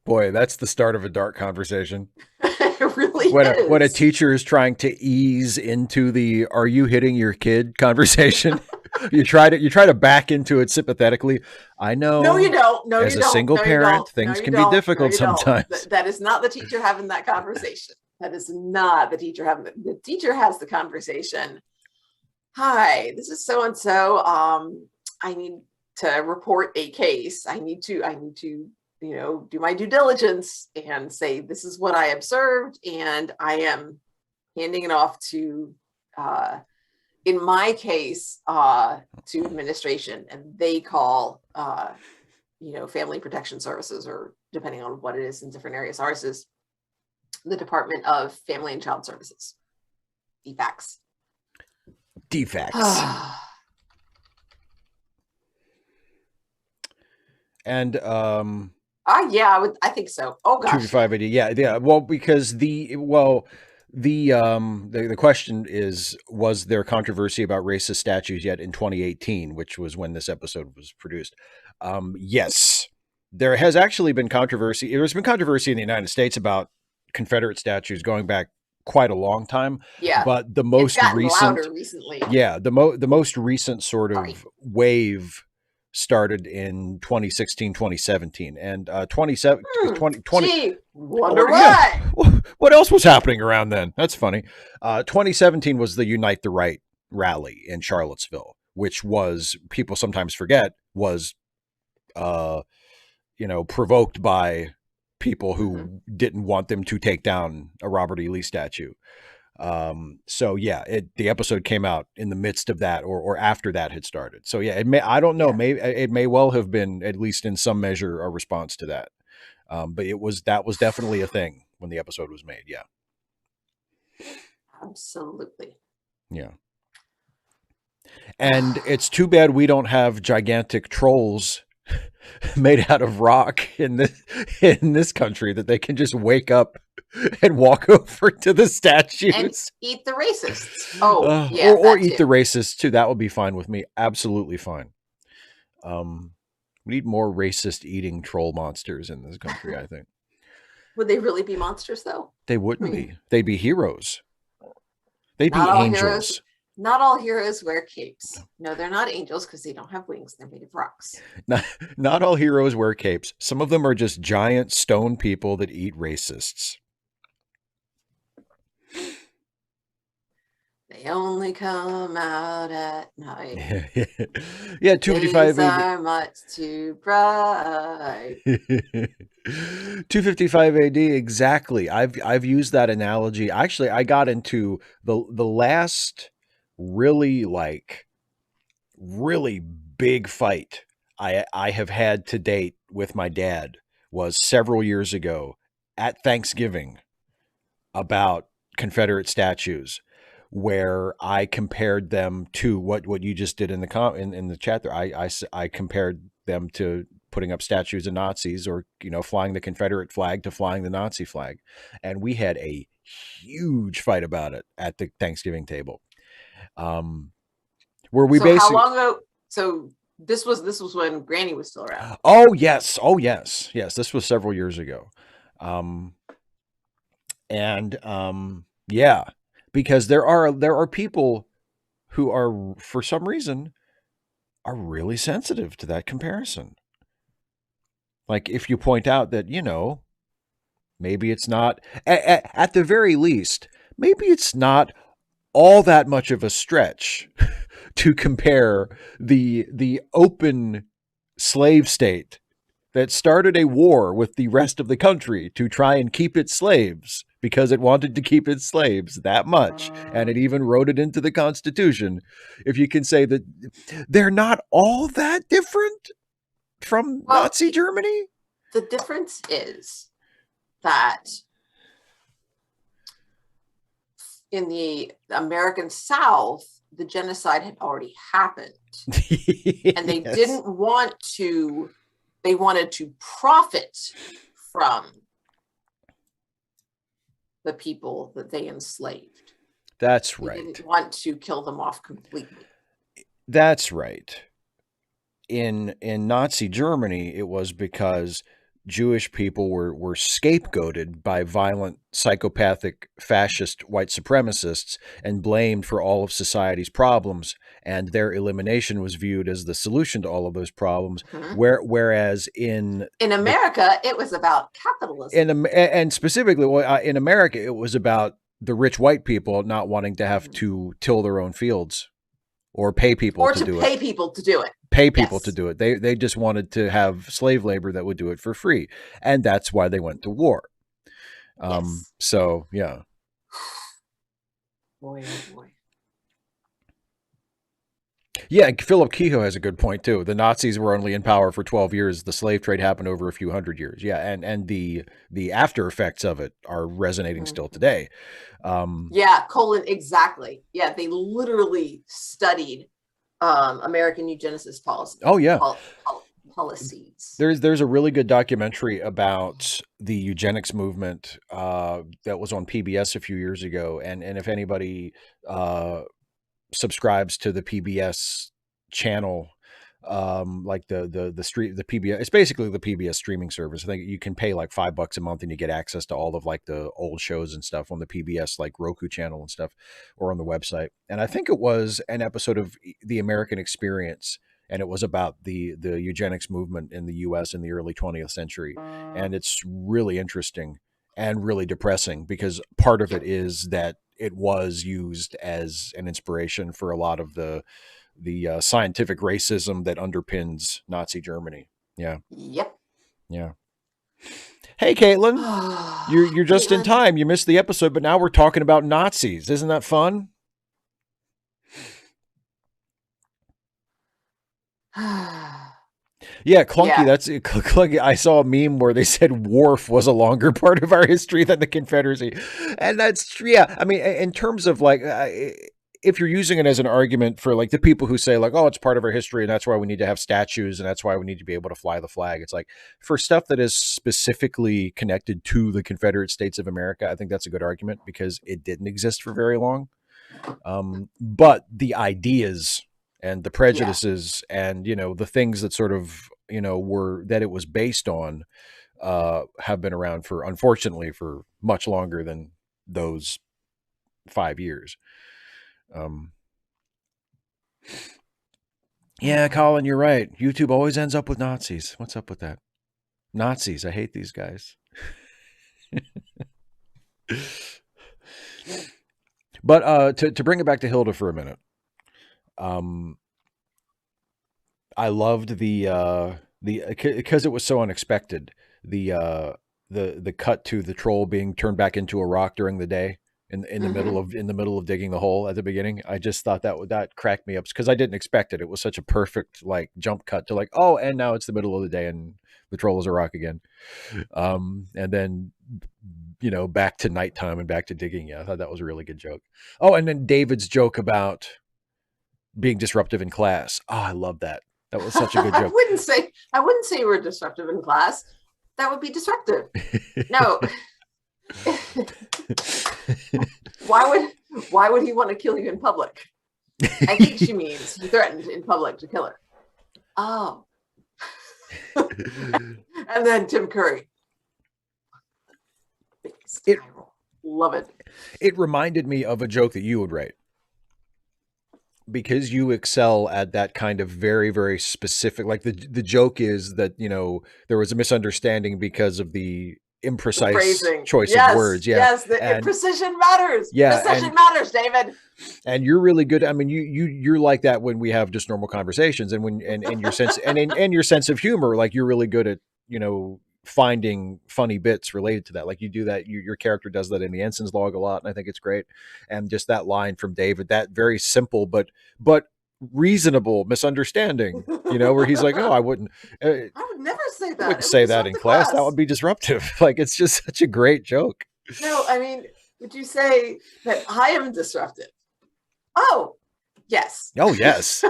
Boy, that's the start of a dark conversation. It really is. When a teacher is trying to ease into the "Are you hitting your kid?" conversation, you try to back into it sympathetically. I know. No, you don't. No, as you a don't. single parent, things can be difficult sometimes. That is not the teacher having that conversation. That is not the teacher having it. The teacher has the conversation. Hi, this is so and so. I need to report a case. I need to do my due diligence and say this is what I observed, and I am handing it off to, in my case, to administration, and they call, Family Protection Services, or depending on what it is in different areas. Ours is the Department of Family and Child Services. DFACS. And yeah, I think so. Oh gosh. 28580. Yeah. Well, because the question is, was there controversy about racist statues yet in 2018, which was when this episode was produced? Yes, there has actually been controversy. There's been controversy in the United States about Confederate statues going back quite a long time. Yeah. But the most recently. Yeah, the most recent sort of wave started in 2016, 2017, and 2020. Gee, wonder why. Yeah. What else was happening around then? That's funny. 2017 was the Unite the Right rally in Charlottesville, which was, people sometimes forget, was provoked by people who didn't want them to take down a Robert E. Lee statue. So yeah, the episode came out in the midst of that, or after that had started. So yeah, I don't know. Maybe it may well have been, at least in some measure, a response to that. But that was definitely a thing when the episode was made. Yeah. Absolutely. Yeah. And it's too bad we don't have gigantic trolls made out of rock in this country that they can just wake up and walk over to the statues and eat the racists. Oh, yeah, or eat the racists too. That would be fine with me. Absolutely fine. We need more racist eating troll monsters in this country, I think. Would they really be monsters though? They wouldn't be. They'd be heroes. They'd be angels. Not all heroes wear capes. No, they're not angels because they don't have wings. They're made of rocks. Not all heroes wear capes. Some of them are just giant stone people that eat racists. They only come out at night. Yeah, Days 255 AD. are much too bright. 255 AD, exactly. I've used that analogy. Actually, I got into the last really really big fight I have had to date with my dad was several years ago at Thanksgiving about Confederate statues, where I compared them to what you just did in the in the chat there. I compared them to putting up statues of Nazis, or flying the Confederate flag to flying the Nazi flag, and we had a huge fight about it at the Thanksgiving table, where we So how basically. long ago? So this was when Granny was still around. Oh yes, oh yes. This was several years ago, um, and yeah, because there are people who are, for some reason, are really sensitive to that comparison. Like if you point out that, maybe it's not, at the very least, maybe it's not all that much of a stretch to compare the open slave state that started a war with the rest of the country to try and keep its slaves because it wanted to keep its slaves that much. And it even wrote it into the Constitution. If you can say that they're not all that different from Well, Nazi Germany. the difference is that in the American South, the genocide had already happened. And they Yes. didn't want to, they wanted to profit from the people that they enslaved. That's They right. didn't want to kill them off completely. That's right. In Nazi Germany, it was because Jewish people were scapegoated by violent, psychopathic, fascist white supremacists and blamed for all of society's problems, and their elimination was viewed as the solution to all of those problems. Mhm. Whereas in America, it was about capitalism. and specifically in America, it was about the rich white people not wanting to have to till their own fields or pay people to do it. Pay people to do it. Pay people to do it. They just wanted to have slave labor that would do it for free, and that's why they went to war. Yes. So yeah. Boy, oh boy. Yeah, Philip Kehoe has a good point too. The Nazis were only in power for 12 years. The slave trade happened over a few hundred years. Yeah, and the after effects of it are resonating still today. Yeah, exactly. Yeah, they literally studied American eugenicist policy. Oh yeah. Policies. There's a really good documentary about the eugenics movement that was on PBS a few years ago, and if anybody subscribes to the PBS channel, like the PBS, it's basically the PBS streaming service. I think you can pay like $5 a month and you get access to all of like the old shows and stuff on the PBS like Roku channel and stuff, or on the website. And I think it was an episode of The American Experience, and it was about the eugenics movement in the US in the early 20th century. And it's really interesting and really depressing, because part of it is that it was used as an inspiration for a lot of the scientific racism that underpins Nazi Germany. Yeah. Yep. Yeah. Hey, Caitlin, you're just in time. You missed the episode, but now we're talking about Nazis. Isn't that fun? Yeah, clunky. Yeah. That's clunky. I saw a meme where they said Worf was a longer part of our history than the Confederacy, and that's yeah. I mean, in terms of like, if you're using it as an argument for like the people who say like, oh, it's part of our history and that's why we need to have statues and that's why we need to be able to fly the flag. It's like, for stuff that is specifically connected to the Confederate States of America, I think that's a good argument because it didn't exist for very long. But the ideas and the prejudices and, the things that sort of, were that it was based on, have been around for, unfortunately, for much longer than those 5 years. Yeah, Colin, you're right. YouTube always ends up with Nazis. What's up with that? Nazis. I hate these guys. But to bring it back to Hilda for a minute, um, I loved the because it was so unexpected. The the cut to the troll being turned back into a rock during the day in the Hmm. middle of digging the hole at the beginning. I just thought that cracked me up because I didn't expect it. It was such a perfect like jump cut to like, oh, and now it's the middle of the day and the troll is a rock again. And then back to nighttime and back to digging. Yeah, I thought that was a really good joke. Oh, and then David's joke about being disruptive in class. Oh, I love that. That was such a good joke. I wouldn't say we're disruptive in class. That would be disruptive. No. Why would he want to kill you in public? I think she means he threatened in public to kill her. Oh. And then Tim Curry. Love it. It reminded me of a joke that you would write. Because you excel at that kind of very, very specific, like the joke is that, there was a misunderstanding because of the imprecise choice of words. Yeah. Yes, precision matters. Yeah. Precision matters, David. And you're really good. I mean, you're like that when we have just normal conversations and and your sense and your sense of humor, like you're really good at, finding funny bits related to that. Like you do that, your character does that in the Ensign's log a lot, and I think it's great. And just that line from David, that very simple but reasonable misunderstanding, where he's like, "Oh, I wouldn't. I would never say that. I wouldn't say that in class. That would be disruptive." Like it's just such a great joke. No, I mean, would you say that I am disruptive? Oh, yes. Oh, yes.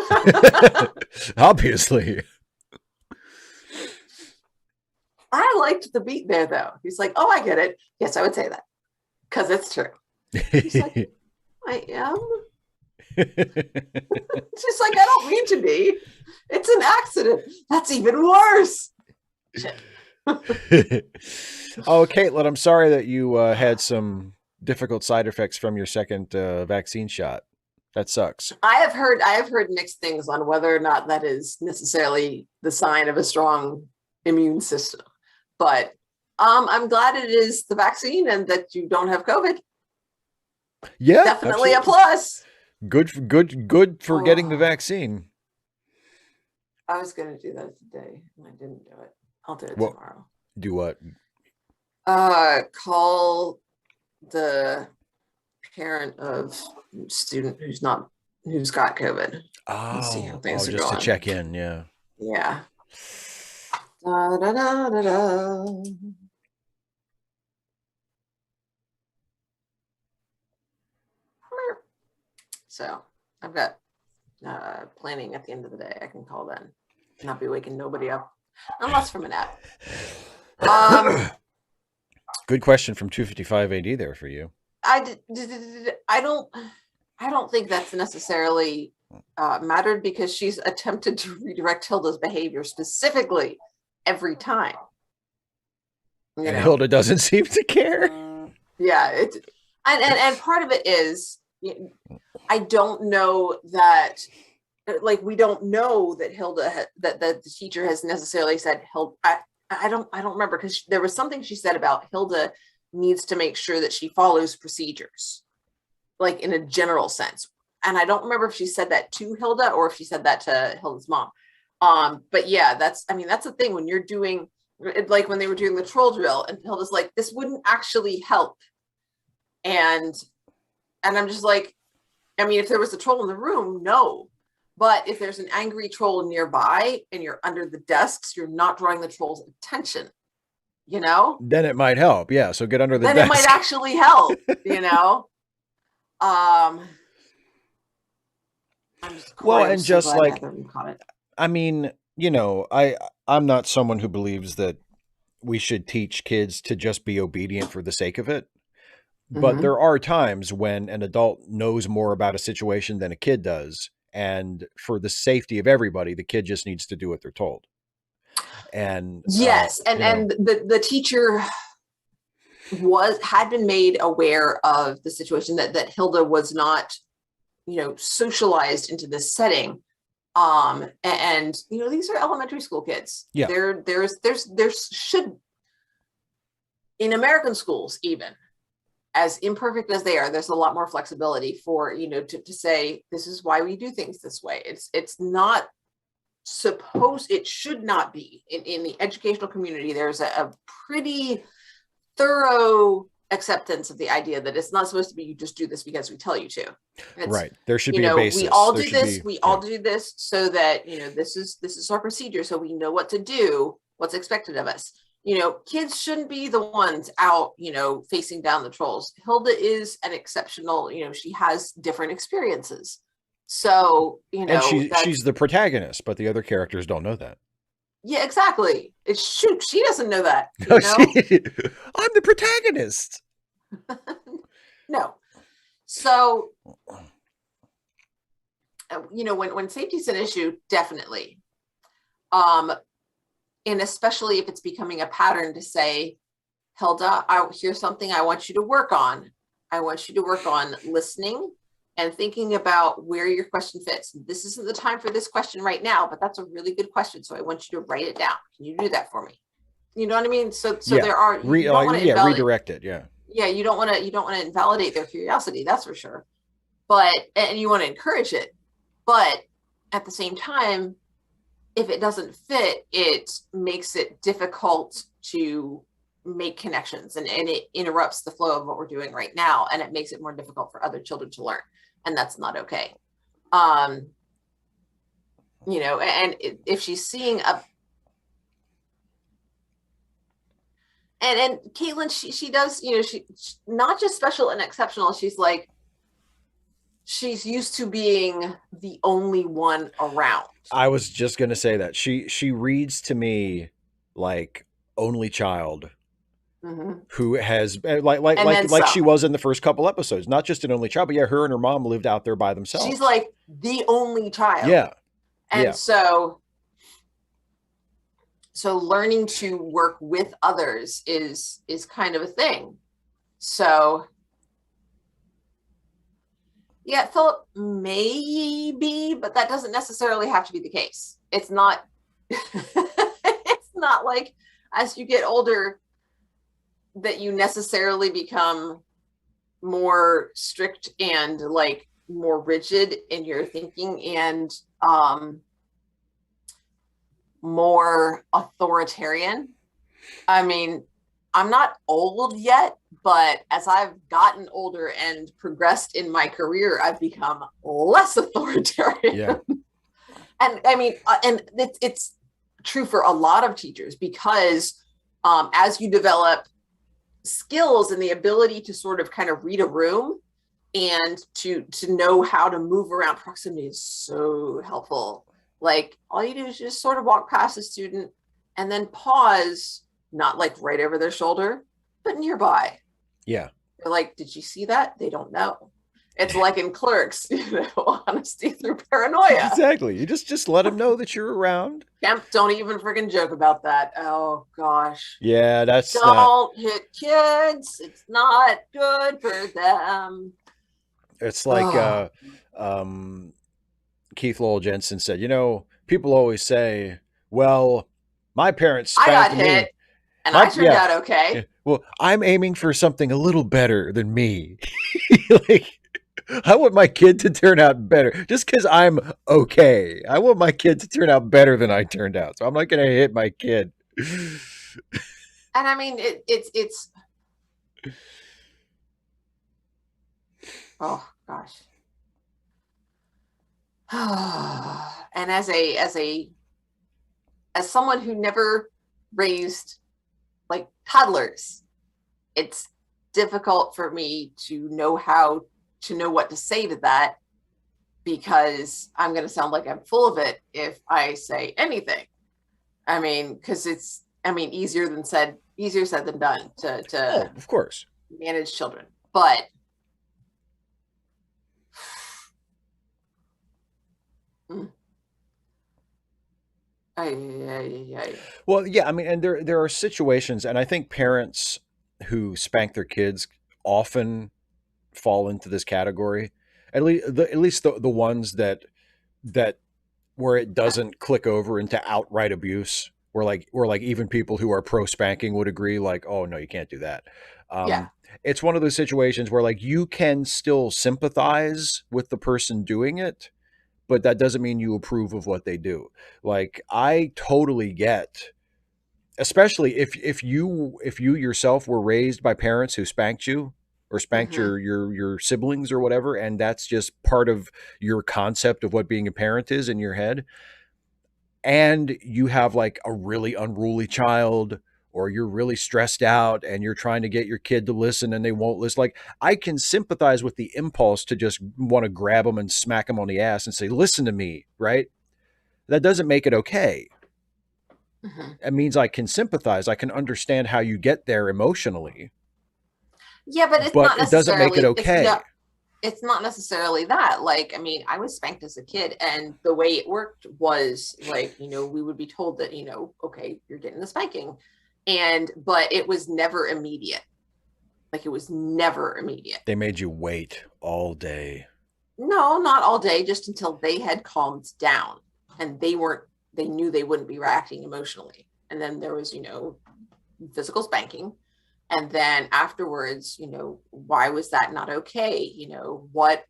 Obviously. I liked the beat there, though. He's like, oh, I get it. Yes, I would say that. Because it's true. He's like, I am? It's just like, I don't mean to be. It's an accident. That's even worse. Shit. Oh, Caitlin, I'm sorry that you had some difficult side effects from your second vaccine shot. That sucks. I have heard mixed things on whether or not that is necessarily the sign of a strong immune system. But I'm glad it is the vaccine and that you don't have COVID. Yeah, definitely absolutely. A plus. Good for getting the vaccine. I was going to do that today and I didn't do it. I'll do it tomorrow. Do what? Call the parent of student who's got COVID. Oh, see how things are just going. To check in, yeah. Yeah. Da, da, da, da, da. So I've got planning at the end of the day. I can call then. Not be waking nobody up. Unless from a nap. Good question from 255 AD there for you. I don't think that's necessarily mattered because she's attempted to redirect Hilda's behavior specifically every time. And Hilda doesn't seem to care. Yeah, and part of it is I don't know that, like, we don't know that Hilda that the teacher has necessarily said Hilda. I don't remember because there was something she said about Hilda needs to make sure that she follows procedures, like in a general sense. And I don't remember if she said that to Hilda or if she said that to Hilda's mom. But yeah, that's the thing when you're doing it, like when they were doing the troll drill and Hilda's like, this wouldn't actually help. And I'm just like, I mean, if there was a troll in the room, no. But if there's an angry troll nearby and you're under the desks, you're not drawing the troll's attention, Then it might help. Yeah. So get under the desk. Then it might actually help, Well, and just like, I mean, I'm not someone who believes that we should teach kids to just be obedient for the sake of it. But there are times when an adult knows more about a situation than a kid does. And for the safety of everybody, the kid just needs to do what they're told. And yes, and the teacher had been made aware of the situation that Hilda was not, socialized into this setting. And these are elementary school kids. Yeah. There should, in American schools even, as imperfect as they are, there's a lot more flexibility for, to say, this is why we do things this way. It's not it should not be in the educational community. There's a pretty thorough acceptance of the idea that it's not supposed to be, you just do this because we tell you to. Right. There should be a basis. We all do this. We all do this so that, this is our procedure. So we know what to do, what's expected of us. Kids shouldn't be the ones out, facing down the trolls. Hilda is an exceptional, she has different experiences. So, and she's the protagonist, but the other characters don't know that. Yeah, exactly. She doesn't know that. I'm the protagonist. No. So, when safety's an issue, definitely. And especially if it's becoming a pattern to say, Hilda, here's something I want you to work on. I want you to work on listening and thinking about where your question fits. This isn't the time for this question right now, but that's a really good question. So I want you to write it down. Can you do that for me? You know what I mean? So there are, redirect it. Yeah. Yeah. You don't want to invalidate their curiosity. That's for sure. And you want to encourage it, but at the same time, if it doesn't fit, it makes it difficult to make connections, and it interrupts the flow of what we're doing right now. And it makes it more difficult for other children to learn. And that's not okay. And if she's seeing and Caitlin, she does, she's not just special and exceptional. She's used to being the only one around. I was just going to say that she reads to me like only child. Mm-hmm. Who has like she was in the first couple episodes, not just an only child, but her and her mom lived out there by themselves. She's like the only child. Yeah. And so learning to work with others is kind of a thing. So yeah, Philip maybe, but that doesn't necessarily have to be the case. It's not it's not like as you get older that you necessarily become more strict and like more rigid in your thinking and more authoritarian. I mean, I'm not old yet, but as I've gotten older and progressed in my career, I've become less authoritarian. Yeah. And I mean, and it's true for a lot of teachers because as you develop skills and the ability to sort of kind of read a room and to know how to move around, proximity is so helpful. Like all you do is just sort of walk past a student and then pause, not like right over their shoulder, but nearby. Yeah. They're like, did you see that? They don't know. It's like in Clerks, honesty through paranoia. Exactly. You just let them know that you're around. Kemp, don't even freaking joke about that. Oh gosh. Yeah, don't hit kids. It's not good for them. It's like Keith Lowell Jensen said, people always say, well, my parents spanked I got me. hit and I turned out okay. Yeah. Well, I'm aiming for something a little better than me. Like, I want my kid to turn out better just because I'm okay. I want my kid to turn out better than I turned out. So I'm not going to hit my kid. And I mean, it's, oh gosh. And as someone who never raised like toddlers, it's difficult for me to know what to say to that, because I'm going to sound like I'm full of it if I say anything. I mean, because easier said than done to of course, manage children. But well, yeah, I mean, and there are situations, and I think parents who spank their kids often fall into this category. At least the ones that where it doesn't click over into outright abuse, Or like even people who are pro spanking would agree, like, oh no, you can't do that. Yeah. um it's one of those situations where like you can still sympathize with the person doing it, but that doesn't mean you approve of what they do. Like I totally get, especially if you yourself were raised by parents who spanked you or spanked Hmm. your siblings or whatever, and that's just part of your concept of what being a parent is in your head, and you have like a really unruly child, or you're really stressed out and you're trying to get your kid to listen and they won't listen, like I can sympathize with the impulse to just want to grab them and smack them on the ass and say, listen to me, right? That doesn't make it okay. Hmm. It means I can sympathize, I can understand how you get there emotionally, Yeah, but it's but not it doesn't make it necessarily, it's okay. not, it's not necessarily that. Like, I mean, I was spanked as a kid, and the way it worked was like, we would be told that, okay, you're getting the spanking. But it was never immediate. Like, it was never immediate. They made you wait all day. No, not all day, just until they had calmed down and they knew they wouldn't be reacting emotionally. And then there was, physical spanking. And then afterwards, why was that not okay? What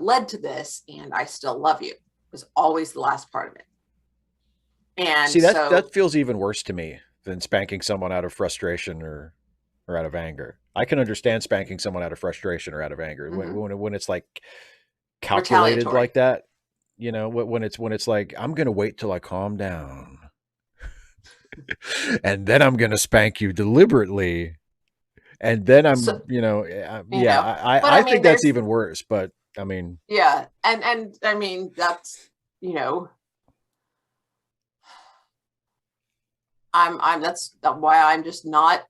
led to this? And I still love you was always the last part of it. And See, that so, that feels even worse to me than spanking someone out of frustration or out of anger. I can understand spanking someone out of frustration or out of anger when mhm, when, when it's like calculated retaliatory. like that. When it's like I'm gonna wait till I calm down, and then I'm gonna spank you deliberately, and then So, you yeah, know, but I I think mean, that's there's, even worse. But I mean, yeah. And I mean, that's, you know, that's why I'm just not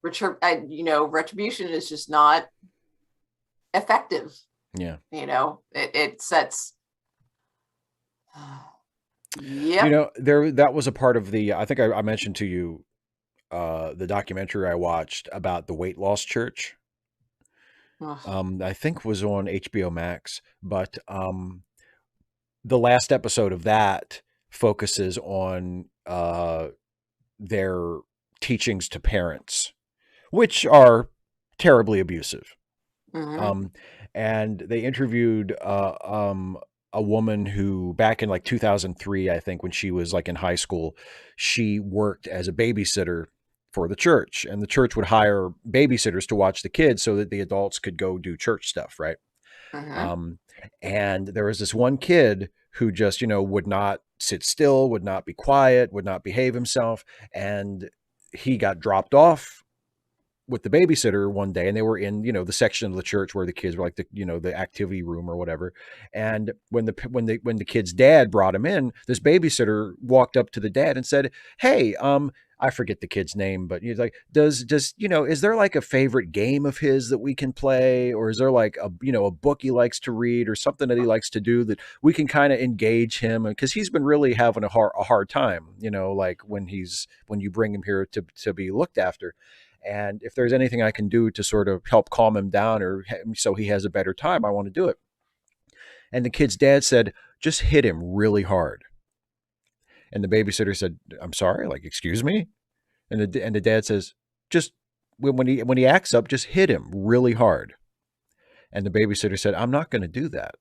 retribution is just not effective. yeah, It sets. Yep. there that was a part of the. I think I mentioned to you the documentary I watched about the weight loss church. Ugh. I think was on HBO Max, but the last episode of that focuses on their teachings to parents, which are terribly abusive. Mhm. Um, and they interviewed a woman who, back in like 2003, I think, when she was like in high school, she worked as a babysitter for the church, and the church would hire babysitters to watch the kids so that the adults could go do church stuff, right? Mhm. Um, and there was this one kid who just, would not sit still, would not be quiet, would not behave himself. And he got dropped off with the babysitter one day, and they were in, the section of the church where the kids were, like the activity room or whatever. And when the kid's dad brought him in, this babysitter walked up to the dad and said, hey, I forget the kid's name, but he's like, does is there like a favorite game of his that we can play, or is there like a book he likes to read or something that he likes to do that we can kind of engage him? Because he's been really having a hard time, like when you bring him here to be looked after. And if there's anything I can do to sort of help calm him down, or so he has a better time, I want to do it. And the kid's dad said, just hit him really hard. And the babysitter said, I'm sorry, like, excuse me? And the dad says, just when he acts up, just hit him really hard. And the babysitter said, I'm not going to do that.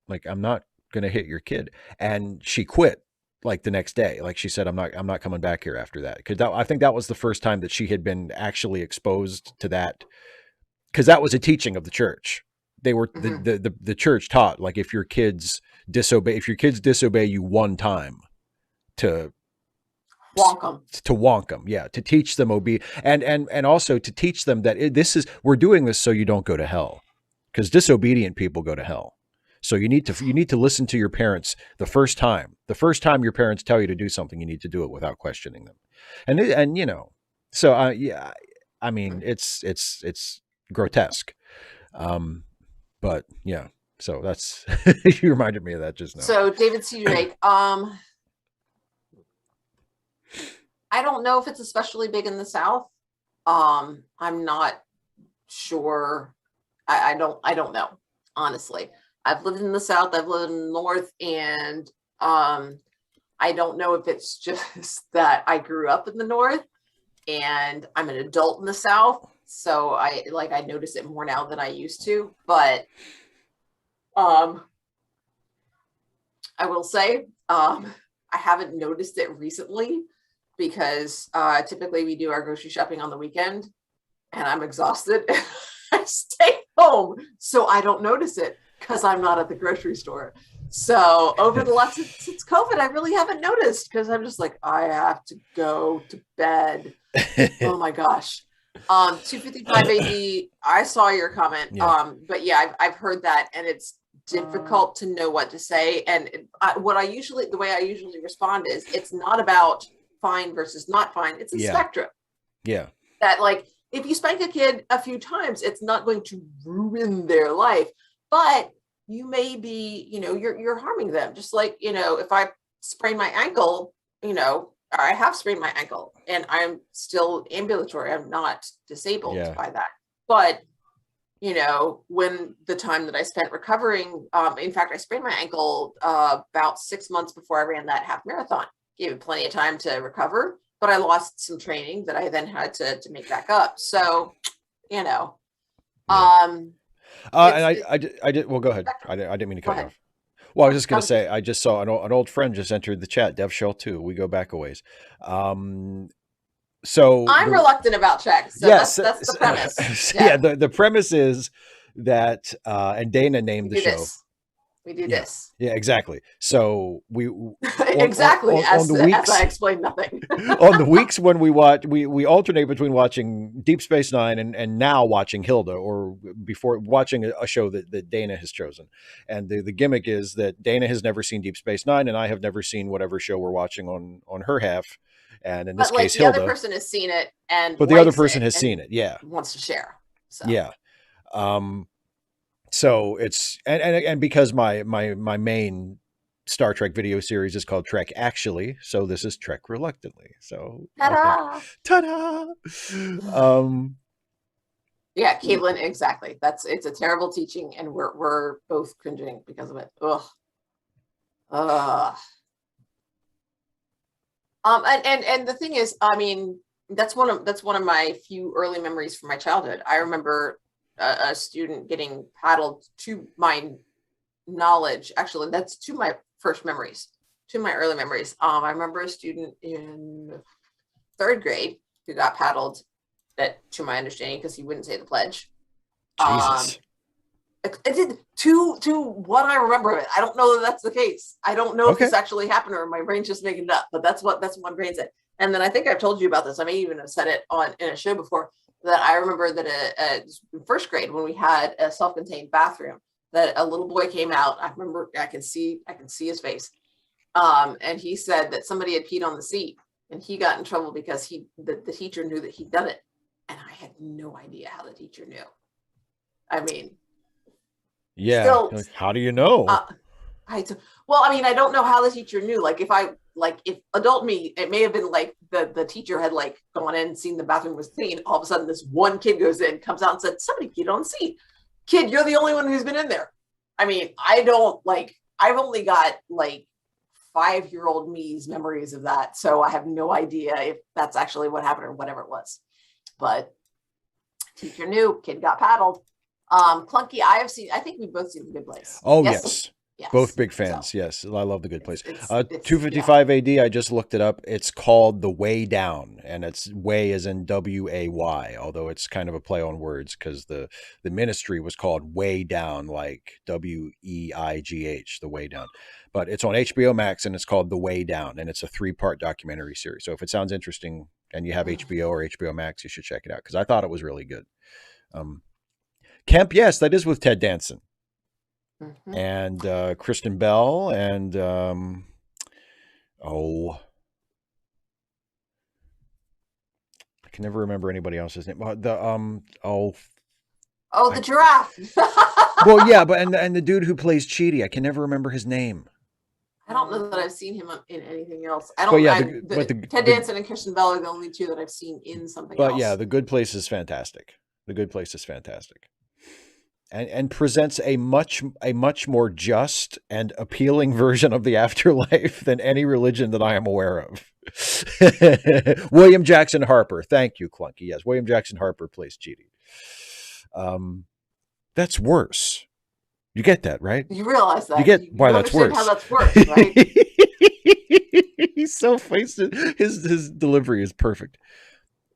Like, I'm not going to hit your kid. And she quit like the next day. Like she said, I'm not coming back here after that. Cause I think that was the first time that she had been actually exposed to that. Cause that was a teaching of the church. They were Mhm. the church taught, like, if your kids disobey you one time, to Wonk 'em. wonk them, yeah, to teach them and also to teach them that we're doing this so you don't go to hell, because disobedient people go to hell. So you need to listen to your parents the first time your parents tell you to do something, you need to do it without questioning them. And so yeah, I mean, it's grotesque. um but yeah, so that's you reminded me of that just now. So David C. Drake, I don't know if it's especially big in the South. I'm not sure. I don't know, honestly. I've lived in the South, I've lived in the North, and I don't know if it's just that I grew up in the North and I'm an adult in the South. So I notice it more now than I used to. But I will say I haven't noticed it recently because typically we do our grocery shopping on the weekend and I'm exhausted. I stay home so I don't notice it because I'm not at the grocery store. So over the last since COVID, I really haven't noticed because I'm just like, I have to go to bed. Oh my gosh. 255 AD, I saw your comment. Yeah. But yeah, I've heard that, and it's difficult to know what to say. And the way I usually respond is, it's not about fine versus not fine. It's a Yeah. spectrum. Yeah. That, like, if you spank a kid a few times, it's not going to ruin their life, but you may be, you're harming them. Just like, if I sprain my ankle, or I have sprained my ankle and I'm still ambulatory, I'm not disabled by that. But, when the time that I spent recovering, in fact, I sprained my ankle about 6 months before I ran that half marathon. Gave me plenty of time to recover, but I lost some training that I then had to make back up. So, and I did. Well, go ahead. I didn't mean to cut you off. Well, I was just going to say, I just saw an old friend just entered the chat, Dev Shell 2. We go back a ways. So I'm reluctant about checks. So yes, that's the premise. Yeah, the premise is that, and Dana named the show. We do this. Yeah, exactly. So we exactly as I explained nothing. On the weeks when we watch, we alternate between watching Deep Space Nine and now watching Hilda, or before watching a show that Dana has chosen. And the gimmick is that Dana has never seen Deep Space Nine, and I have never seen whatever show we're watching on her half. And in this case, the Hilda. Other person has seen it, but the other person has seen it. Yeah, wants to share. So. Yeah. So it's and because my main Star Trek video series is called Trek Actually, so this is Trek Reluctantly. So ta-da! Ta-da! Yeah, Caitlin, exactly. It's a terrible teaching, and we're both cringing because of it. Ugh. And the thing is, I mean, that's one of my few early memories from my childhood. I remember a student getting paddled, to my knowledge. Actually, that's to my first memories, to my early memories. I remember a student in 3rd grade who got paddled, that, to my understanding, because he wouldn't say the pledge. Jesus. It did to what I remember of it. I don't know that that's the case. I don't know if this actually happened or my brain's just making it up, but that's what my brain said. And then I think I've told you about this. I may even have said it in a show before, that I remember that in 1st grade, when we had a self-contained bathroom, that a little boy came out. I remember, I can see his face. And he said that somebody had peed on the seat, and he got in trouble because the teacher knew that he'd done it. And I had no idea how the teacher knew. I mean, yeah. Still, how do you know? I don't know how the teacher knew. If adult me, it may have been like the teacher had gone in and seen the bathroom was clean. All of a sudden, this one kid goes in, comes out and said, "Somebody peed on the seat." Kid, you're the only one who's been in there. I mean, I've only got 5-year-old me's memories of that, so I have no idea if that's actually what happened or whatever it was. But teacher knew, kid got paddled. Clunky, I think we've both seen The Good Place. Oh, yes. Both big fans. So, yes. I love The Good Place. 255 AD, I just looked it up. It's called The Way Down, and it's way as in W-A-Y, although it's kind of a play on words because the ministry was called Way Down, like W-E-I-G-H, The Way Down. But it's on HBO Max, and it's called The Way Down, and it's a 3-part documentary series. So if it sounds interesting and you have HBO or HBO Max, you should check it out because I thought it was really good. Kemp, yes, that is with Ted Danson. Mm-hmm. And Kristen Bell and I can never remember anybody else's name. The giraffe. Well, yeah, but and the dude who plays Chidi, I can never remember his name. I don't know that I've seen him in anything else. I don't. Ted Danson and Kristen Bell are the only two that I've seen in something else. But yeah, The Good Place is fantastic. The Good Place is fantastic. and presents a much more just and appealing version of the afterlife than any religion that I am aware of. William Jackson Harper. Thank you, Clunky. Yes, William Jackson Harper plays Chidi. That's worse. You get that, right? You realize that. You get why that's understand worse. how that's worse, right? He's so faced. His delivery is perfect.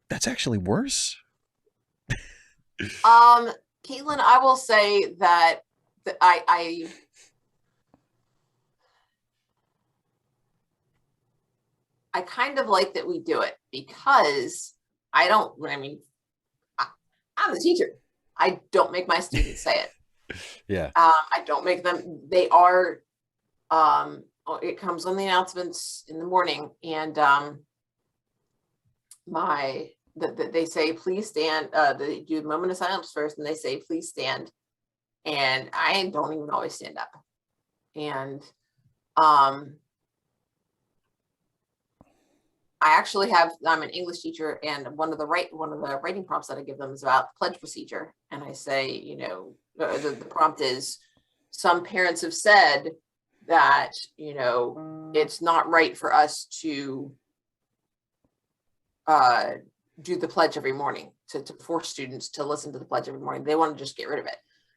That's actually worse. Caitlin, I will say that I kind of like that we do it because I'm the teacher. I don't make my students say it. Yeah. I don't make them. They are. It comes on the announcements in the morning, and they say please stand. They do the moment of silence first, and they say please stand. And I don't even always stand up. And I'm an English teacher, and one of the writing prompts that I give them is about the pledge procedure. And I say, the prompt is, some parents have said that, it's not right for us to do the pledge every morning, to force students to listen to the pledge every morning. They want to just get rid of it.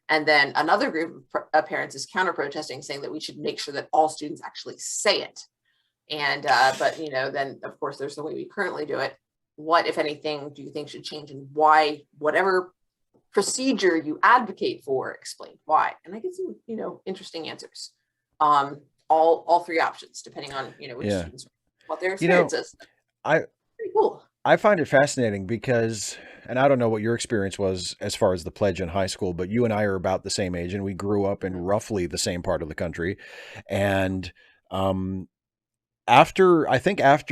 And then another group of parents is counter protesting, saying that we should make sure that all students actually say it. And, but, then of course there's the way we currently do it. What, if anything, do you think should change, and why? Whatever procedure you advocate for, explain why. And I get some, interesting answers. All three options, depending on, which students, what their experience is. Pretty cool. I find it fascinating because, and I don't know what your experience was as far as the pledge in high school, but you and I are about the same age, and we grew up in roughly the same part of the country. And after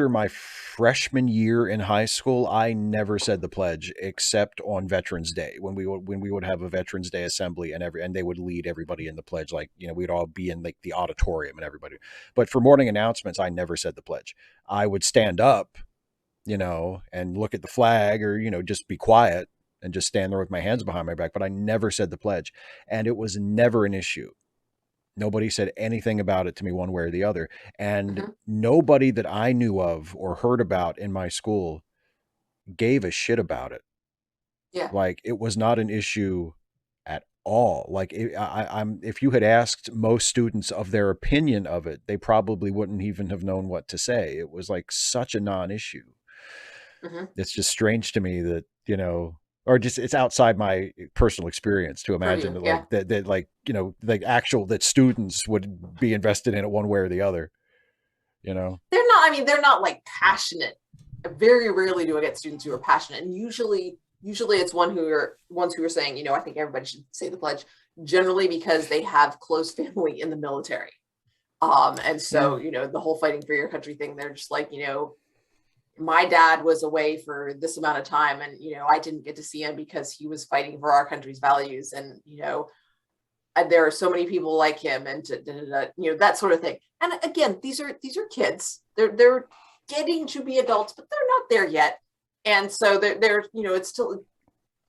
my freshman year in high school, I never said the pledge except on Veterans Day, when we would have a Veterans Day assembly, and they would lead everybody in the pledge. Like, we'd all be in like the auditorium and everybody. But for morning announcements, I never said the pledge. I would stand up, and look at the flag, or, just be quiet and just stand there with my hands behind my back. But I never said the pledge, and it was never an issue. Nobody said anything about it to me one way or the other. And nobody that I knew of or heard about in my school gave a shit about it. Yeah. Like, it was not an issue at all. Like, if you had asked most students of their opinion of it, they probably wouldn't even have known what to say. It was like such a non-issue. It's just strange to me that, or just, it's outside my personal experience to imagine that students would be invested in it one way or the other. They're not like passionate. Very rarely do I get students who are passionate, and usually it's ones who are saying, I think everybody should say the pledge, generally because they have close family in the military. And so, the whole fighting for your country thing, they're just like, my dad was away for this amount of time, and, I didn't get to see him because he was fighting for our country's values. And, and there are so many people like him, and that sort of thing. And again, these are kids. They're getting to be adults, but they're not there yet. And so they're it's still,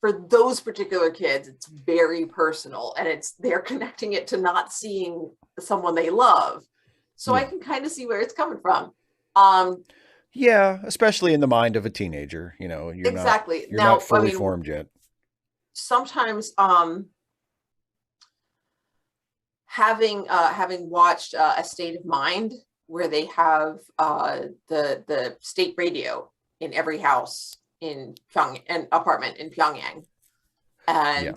for those particular kids, it's very personal, and they're connecting it to not seeing someone they love. So I can kind of see where it's coming from. Yeah, especially in the mind of a teenager, you're exactly. You're not fully formed yet. Sometimes, having watched A State of Mind, where they have the state radio in every house in Pyongyang, an apartment in Pyongyang, and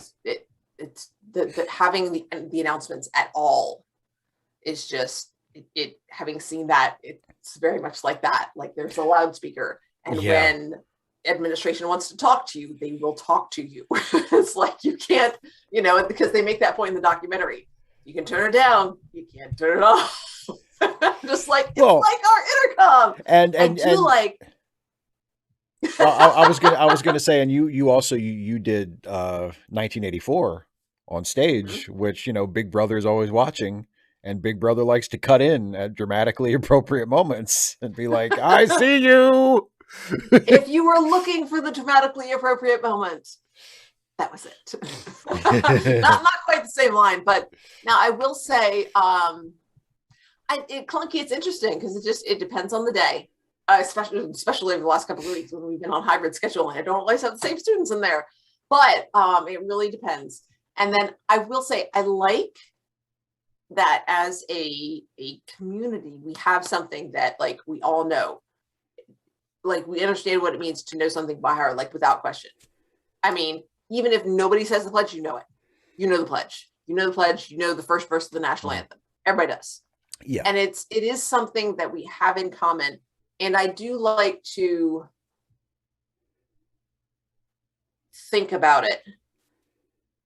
it's having the announcements at all is just it. Having seen that, it's very much like that. Like, there's a loudspeaker, and when administration wants to talk to you, they will talk to you. It's like, you can't, because they make that point in the documentary. You can turn it down, you can't turn it off. Just like, it's like our intercom. And I was gonna say, and you also did 1984 on stage, which, Big Brother is always watching, and Big Brother likes to cut in at dramatically appropriate moments and be like, I see you. If you were looking for the dramatically appropriate moment, that was it. Not quite the same line, but now I will say, clunky. It's interesting because it depends on the day, especially over the last couple of weeks when we've been on hybrid scheduling. I don't always have the same students in there, but it really depends. And then I will say I like that as a community, we have something that like we all know, like we understand what it means to know something by heart, like without question. I mean, even if nobody says the pledge, you know it. You know the pledge. You know the pledge. You know the first verse of the national anthem. Everybody does. Yeah. And it is something that we have in common. And I do like to think about it,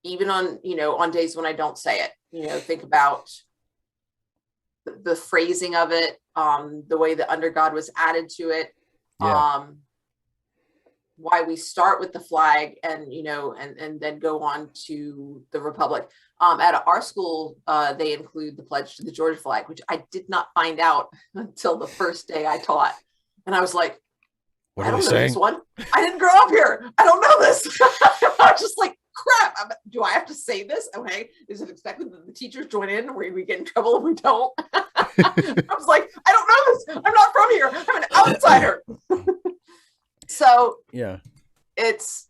even on, on days when I don't say it, think about the phrasing of it, the way the under God was added to it, why we start with the flag and, and then go on to the Republic. At our school, they include the pledge to the Georgia flag, which I did not find out until the first day I taught. And I was like, I don't know this one. I didn't grow up here. I don't know this. I was just like, crap. Do I have to say this? Okay. Is it expected that the teachers join in or we get in trouble if we don't? I was like, I don't know this. I'm not from here. I'm an outsider. So yeah, it's,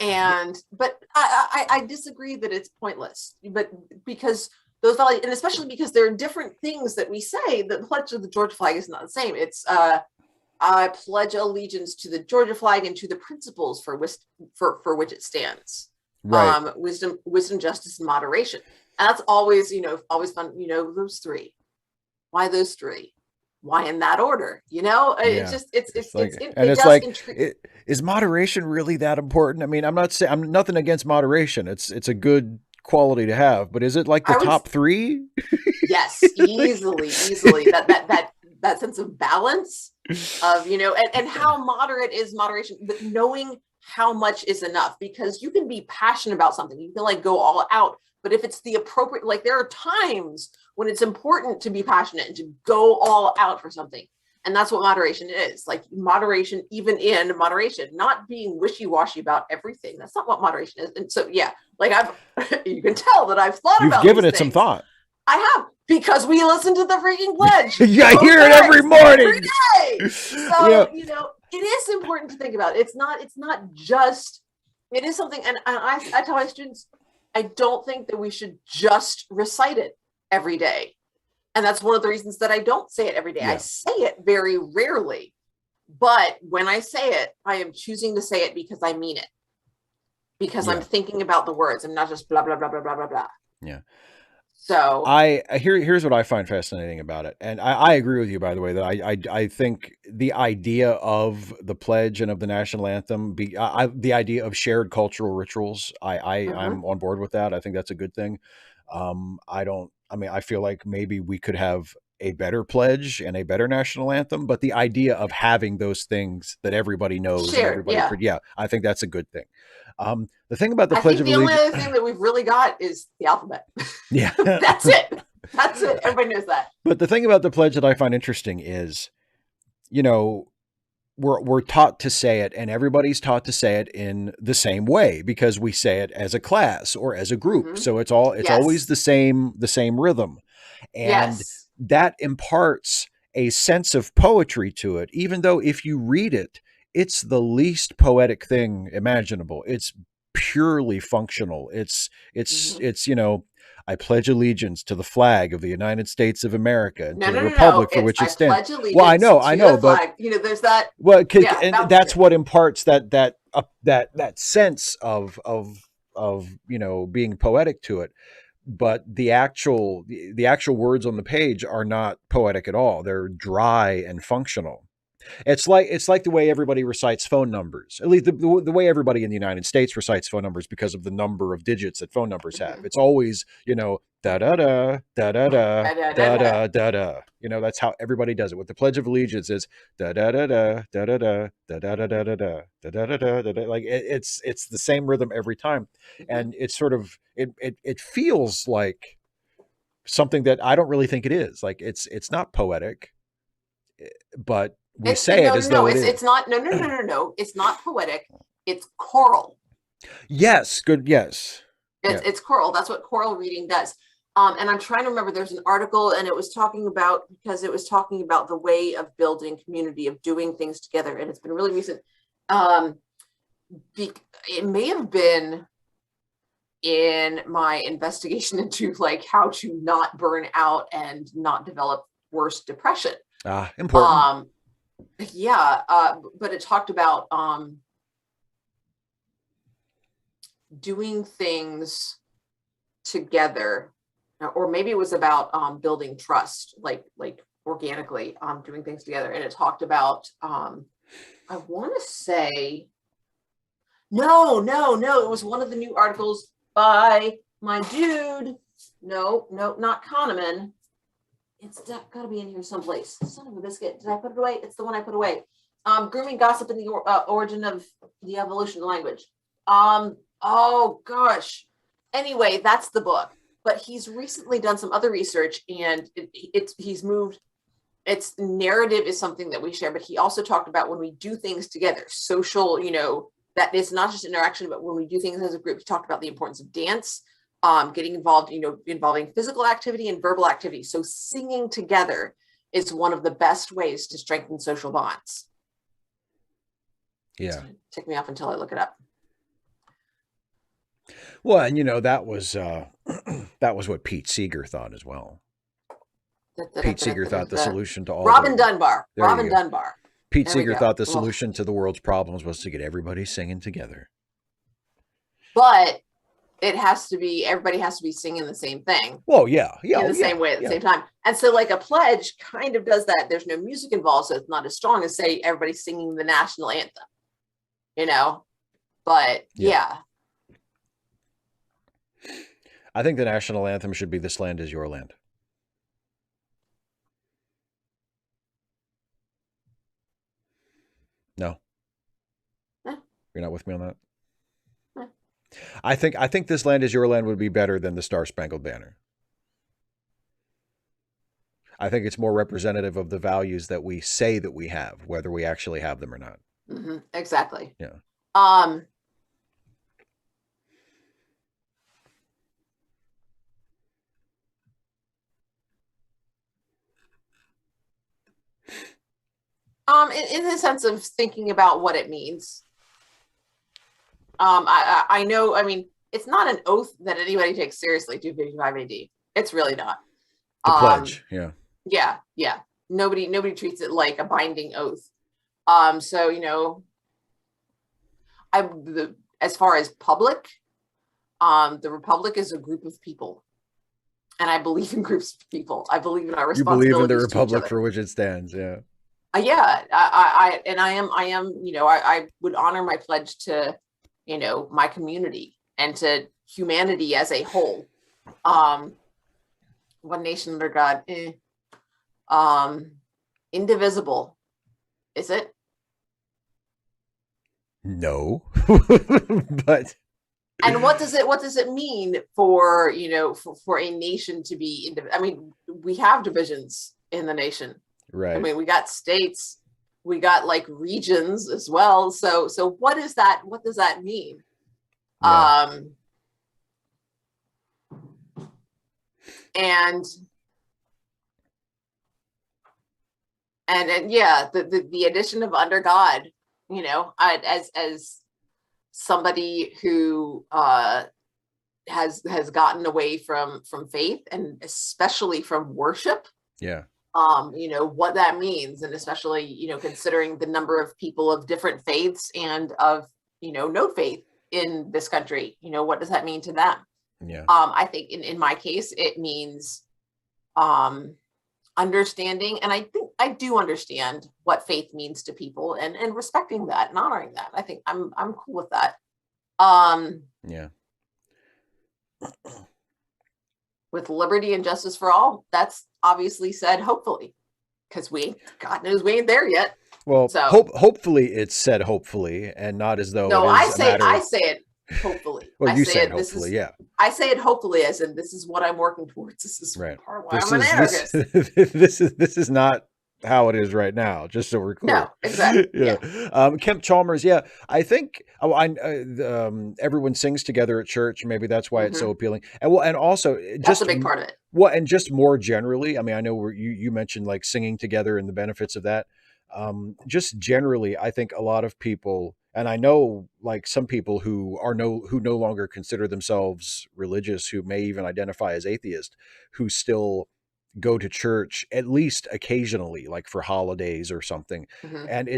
but I disagree that it's pointless, but because those values, and especially because there are different things that we say, the pledge of the Georgia flag is not the same. It's I pledge allegiance to the Georgia flag and to the principles for which it stands. Right. Wisdom, justice, and moderation. And that's always, always fun, those three. Why those three? Why in that order? It's just, is moderation really that important? I mean, I'm nothing against moderation. It's a good quality to have, but is it like the top three? Yes, easily. That sense of balance of, and how moderate is moderation, but knowing how much is enough, because you can be passionate about something. You can like go all out, but if it's the appropriate, like there are times when it's important to be passionate and to go all out for something. And that's what moderation is. Like moderation, even in moderation, not being wishy-washy about everything. That's not what moderation is. And so, yeah, like you can tell that I've thought about it. You've given it some thought. I have, because we listen to the freaking pledge. Yeah, I hear it every morning. Every day. So, it is important to think about it. It's not just, it is something, and I tell my students, I don't think that we should just recite it every day. And that's one of the reasons that I don't say it every day. Yeah. I say it very rarely. But when I say it, I am choosing to say it because I mean it. Because I'm thinking about the words. I'm not just blah, blah, blah, blah, blah, blah, blah. Yeah. So here's what I find fascinating about it. And I agree with you, by the way, that I think the idea of the pledge and of the national anthem, the idea of shared cultural rituals, I'm on board with that. I think that's a good thing. I feel like maybe we could have a better pledge and a better national anthem, but the idea of having those things that everybody knows, shared, I think that's a good thing. The thing about the Pledge of Allegiance, the only other thing that we've really got is the alphabet. Yeah, that's it. Everybody knows that. But the thing about the pledge that I find interesting is, we're taught to say it, and everybody's taught to say it in the same way because we say it as a class or as a group. Mm-hmm. So it's always the same rhythm, and that imparts a sense of poetry to it. Even though if you read it, it's the least poetic thing imaginable. It's purely functional. It's I pledge allegiance to the flag of the United States of America and to the republic for which it stands. Well, I know, but there's that. Well, that's what imparts that sense of being poetic to it. But the actual words on the page are not poetic at all. They're dry and functional. It's like the way everybody recites phone numbers, at least the way everybody in the United States recites phone numbers because of the number of digits that phone numbers have. It's always, da da da da da da da da da da. That's how everybody does it. With the Pledge of Allegiance is da da da da da da da da da da da da da da da da. Like it's the same rhythm every time, and it's sort of it feels like something that I don't really think it is. Like it's not poetic, but we say it as though it is. It's not. No. It's not poetic. It's choral. Yes. Good. Yes. It's choral. That's what choral reading does. And I'm trying to remember, there's an article and it was talking about the way of building community, of doing things together. And it's been really recent. It may have been in my investigation into like how to not burn out and not develop worse depression. Important. But it talked about doing things together, or maybe it was about building trust, like organically, doing things together. And it talked about I want to say no, it was one of the new articles by my dude. No, not Kahneman. It's got to be in here someplace. Son of a biscuit. Did I put it away? It's the one I put away. Grooming Gossip and the Origin of the Evolution of Language. Oh gosh. Anyway, that's the book. But he's recently done some other research, and he's moved. Its narrative is something that we share, but he also talked about when we do things together, social, that it's not just interaction, but when we do things as a group. He talked about the importance of dance, getting involved, involving physical activity and verbal activity. So singing together is one of the best ways to strengthen social bonds. Yeah. Take me off until I look it up. Well, and that was what Pete Seeger thought as well. Pete Seeger thought the solution to all Robin Dunbar. Pete Seeger thought the solution to the world's problems was to get everybody singing together. But everybody has to be singing the same thing. Well, yeah. In the same way at the same time. And so like a pledge kind of does that. There's no music involved, so it's not as strong as say everybody's singing the national anthem. But yeah. I think the national anthem should be "This Land Is Your Land." No, you're not with me on that. I think "This Land Is Your Land" would be better than the Star Spangled Banner. I think it's more representative of the values that we say that we have, whether we actually have them or not. Mm-hmm. Exactly. Yeah. In the sense of thinking about what it means. I know, it's not an oath that anybody takes seriously, 255 AD. It's really not. The pledge, yeah. Yeah. Nobody treats it like a binding oath. So, as far as public, the Republic is a group of people. And I believe in groups of people. I believe in our responsibilities. You believe in the Republic for which it stands, yeah. Yeah, I would honor my pledge to, my community and to humanity as a whole. One nation under God, indivisible. Is it? No, but. And what does it mean for, for a nation to be, we have divisions in the nation. Right. We got states, we got like regions as well. So what is that? What does that mean? Yeah. And yeah, the addition of under God, as somebody who has gotten away from faith, and especially from worship. Yeah. What that means, and especially, considering the number of people of different faiths and of, no faith in this country, what does that mean to them? Yeah. I think in my case, it means understanding, and I think I do understand what faith means to people, and respecting that and honoring that. I think I'm cool with that. Yeah. With liberty and justice for all, that's obviously said hopefully, because God knows we ain't there yet. Well, so hopefully it's said hopefully, and not as though. No, I say it hopefully. Well, you say it hopefully, yeah. I say it hopefully, as in this is what I'm working towards. This is right. part of why I'm an anarchist. This is not how it is right now, just so we're clear. No, exactly. Yeah. Kemp Chalmers. Yeah. I think everyone sings together at church. Maybe that's why it's so appealing. And well, and also That's a just big part of it. what, and just more generally, I mean, I know you mentioned like singing together and the benefits of that. Just generally, I think a lot of people, and I know like some people who no longer consider themselves religious, who may even identify as atheist, who still go to church at least occasionally, like for holidays or something. And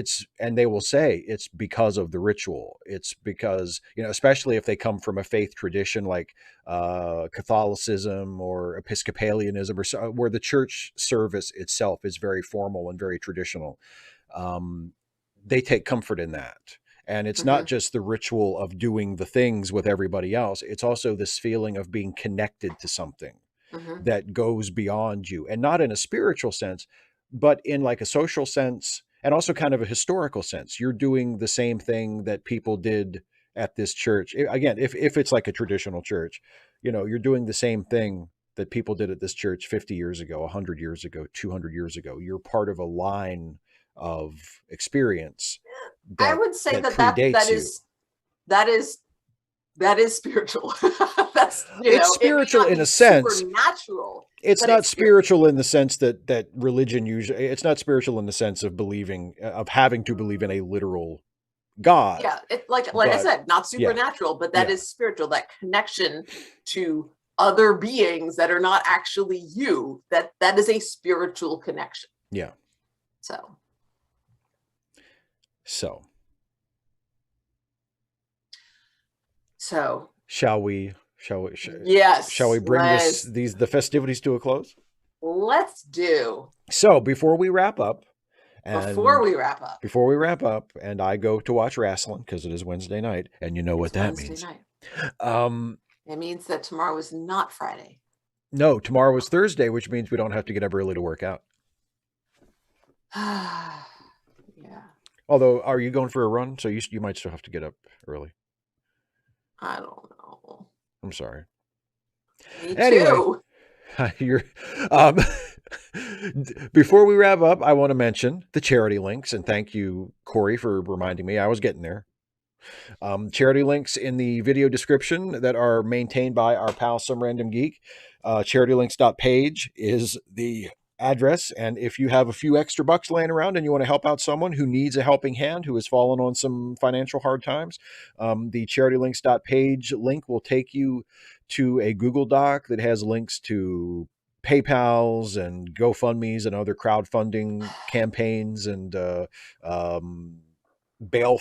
they will say it's because of the ritual. It's because, especially if they come from a faith tradition like Catholicism or Episcopalianism, or so, where the church service itself is very formal and very traditional. They take comfort in that. And it's not just the ritual of doing the things with everybody else. It's also this feeling of being connected to something that goes beyond you, and not in a spiritual sense, but in like a social sense, and also kind of a historical sense. You're doing the same thing that people did at this church. Again, if it's like a traditional church, you're doing the same thing that people did at this church 50 years ago, 100 years ago, 200 years ago. You're part of a line of experience I that would say that predates you. That is spiritual. That's it's spiritual in a sense. Supernatural. It's not spiritual in the sense that religion usually. It's not spiritual in the sense of having to believe in a literal God. Yeah, like I said, not supernatural, but that is spiritual. That connection to other beings that are not actually you. That is a spiritual connection. Yeah. So. Shall we yes. Shall we bring the festivities to a close? Let's do. So before we wrap up, and I go to watch wrestling because it is Wednesday night, and you know what that means. It means that tomorrow is not Friday. No, tomorrow is Thursday, which means we don't have to get up early to work out. Yeah. Although, are you going for a run? So you might still have to get up early. I don't know. I'm sorry. Me anyway, too. Before we wrap up, I want to mention the charity links, and thank you, Corey, for reminding me. I was getting there. Charity links in the video description that are maintained by our pal Some Random Geek. Charitylinks.page is the address, and if you have a few extra bucks laying around and you want to help out someone who needs a helping hand, who has fallen on some financial hard times, the charitylinks.page link will take you to a Google Doc that has links to PayPal's and GoFundMe's and other crowdfunding campaigns and bail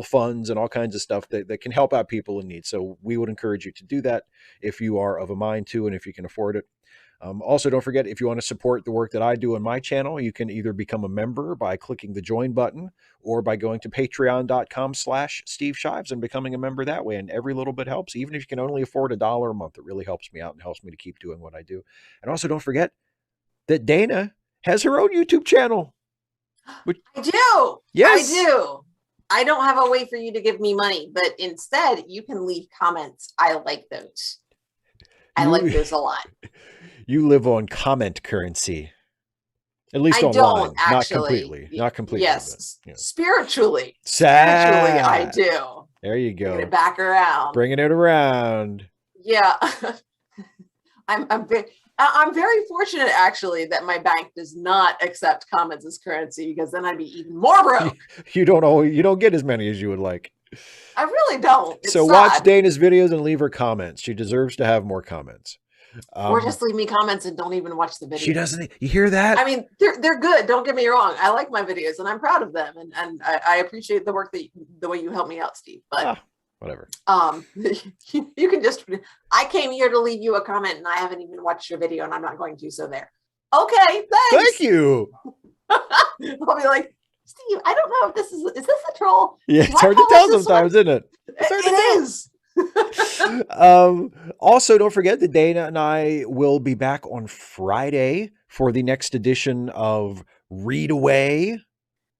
funds and all kinds of stuff that can help out people in need. So we would encourage you to do that if you are of a mind to, and if you can afford it. Also, don't forget, if you want to support the work that I do on my channel, you can either become a member by clicking the join button or by going to patreon.com/Steve Shives and becoming a member that way. And every little bit helps. Even if you can only afford $1 a month, it really helps me out and helps me to keep doing what I do. And also, don't forget that Dana has her own YouTube channel. I do. Yes. I do. I don't have a way for you to give me money, but instead you can leave comments. I like those. I like those a lot. You live on comment currency. At least online. Not completely. Not completely. Yes. Spiritually. Spiritually, I do. There you go. Bringing it back around. Bringing it around. Yeah. I'm very fortunate, actually, that my bank does not accept comments as currency, because then I'd be even more broke. You don't get as many as you would like. I really don't. So watch Dana's videos and leave her comments. She deserves to have more comments. Or just leave me comments and don't even watch the video. She doesn't. You hear that? I mean, they're good. Don't get me wrong. I like my videos and I'm proud of them, and I appreciate the work the way you help me out, Steve. But whatever. You can just. I came here to leave you a comment, and I haven't even watched your video, and I'm not going to. So there. Okay. Thanks. Thank you. I'll be like, Steve, I don't know if this is this a troll? Yeah, it's hard to tell sometimes, isn't it? It is. Also, don't forget that Dana and I will be back on Friday for the next edition of Read Away.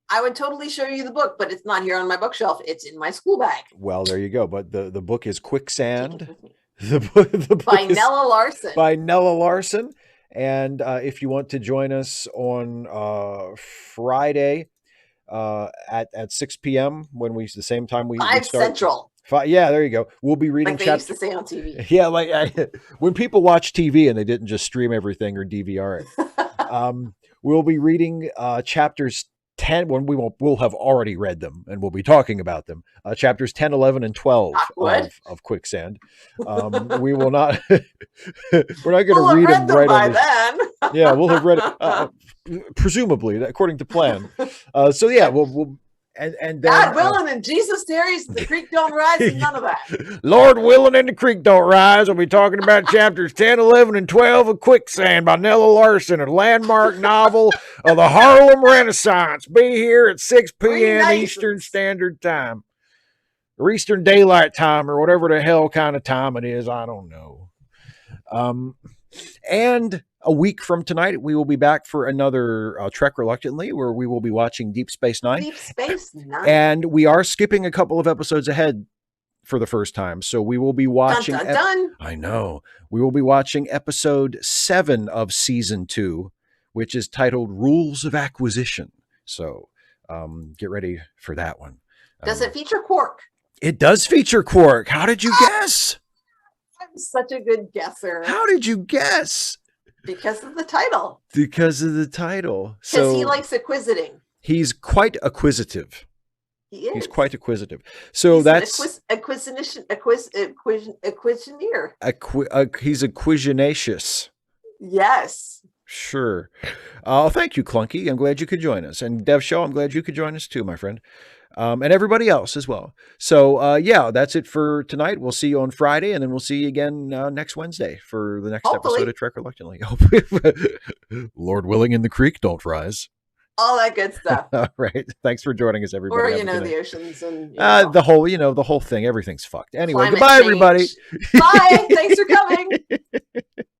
I would totally show you the book, but it's not here on my bookshelf. It's in my school bag. Well, there you go. But the book is Quicksand. The book by Nella Larson. By Nella Larson. And if you want to join us on Friday at 6 p.m. when the same time we 5 start. Central. Yeah, there you go. We'll be reading like they used to say on TV. Yeah, when people watch TV and they didn't just stream everything or DVR it. We'll be reading chapters 10 when we'll have already read them and we'll be talking about them. Chapters 10, 11, and 12 of Quicksand. We will not. We're not going to read them right by then. Yeah, we'll have read it, presumably according to plan. So yeah, we'll. And then, God willing and Jesus tarries, the creek don't rise, and none of that. Lord willing and the creek don't rise. We'll be talking about chapters 10, 11, and 12 of Quicksand by Nella Larson, a landmark novel of the Harlem Renaissance. Be here at 6 p.m. Eastern Standard Time. Or Eastern Daylight Time, or whatever the hell kind of time it is. I don't know. And a week from tonight, we will be back for another Trek Reluctantly, where we will be watching Deep Space Nine. Deep Space Nine. And we are skipping a couple of episodes ahead for the first time. So we will be watching. Dun, dun, dun. I know. We will be watching episode 7 of season 2, which is titled Rules of Acquisition. So get ready for that one. Does it feature Quark? It does feature Quark. How did you guess? I'm such a good guesser. How did you guess? Because of the title. Because of the title. Because he likes acquisiting. He's quite acquisitive. He is. He's quite acquisitive. So he's that's acquisitioneer. He's acquisinacious. Yes. Sure. Thank you, Clunky. I'm glad you could join us. And Dev Show, I'm glad you could join us too, my friend. And everybody else as well. So, yeah, that's it for tonight. We'll see you on Friday, and then we'll see you again next Wednesday for the next episode of Trek Reluctantly. Lord willing and the creek don't rise. All that good stuff. All right. Thanks for joining us, everybody. Or, the oceans and the whole thing. Everything's fucked. Anyway, goodbye, everybody. Bye. Thanks for coming.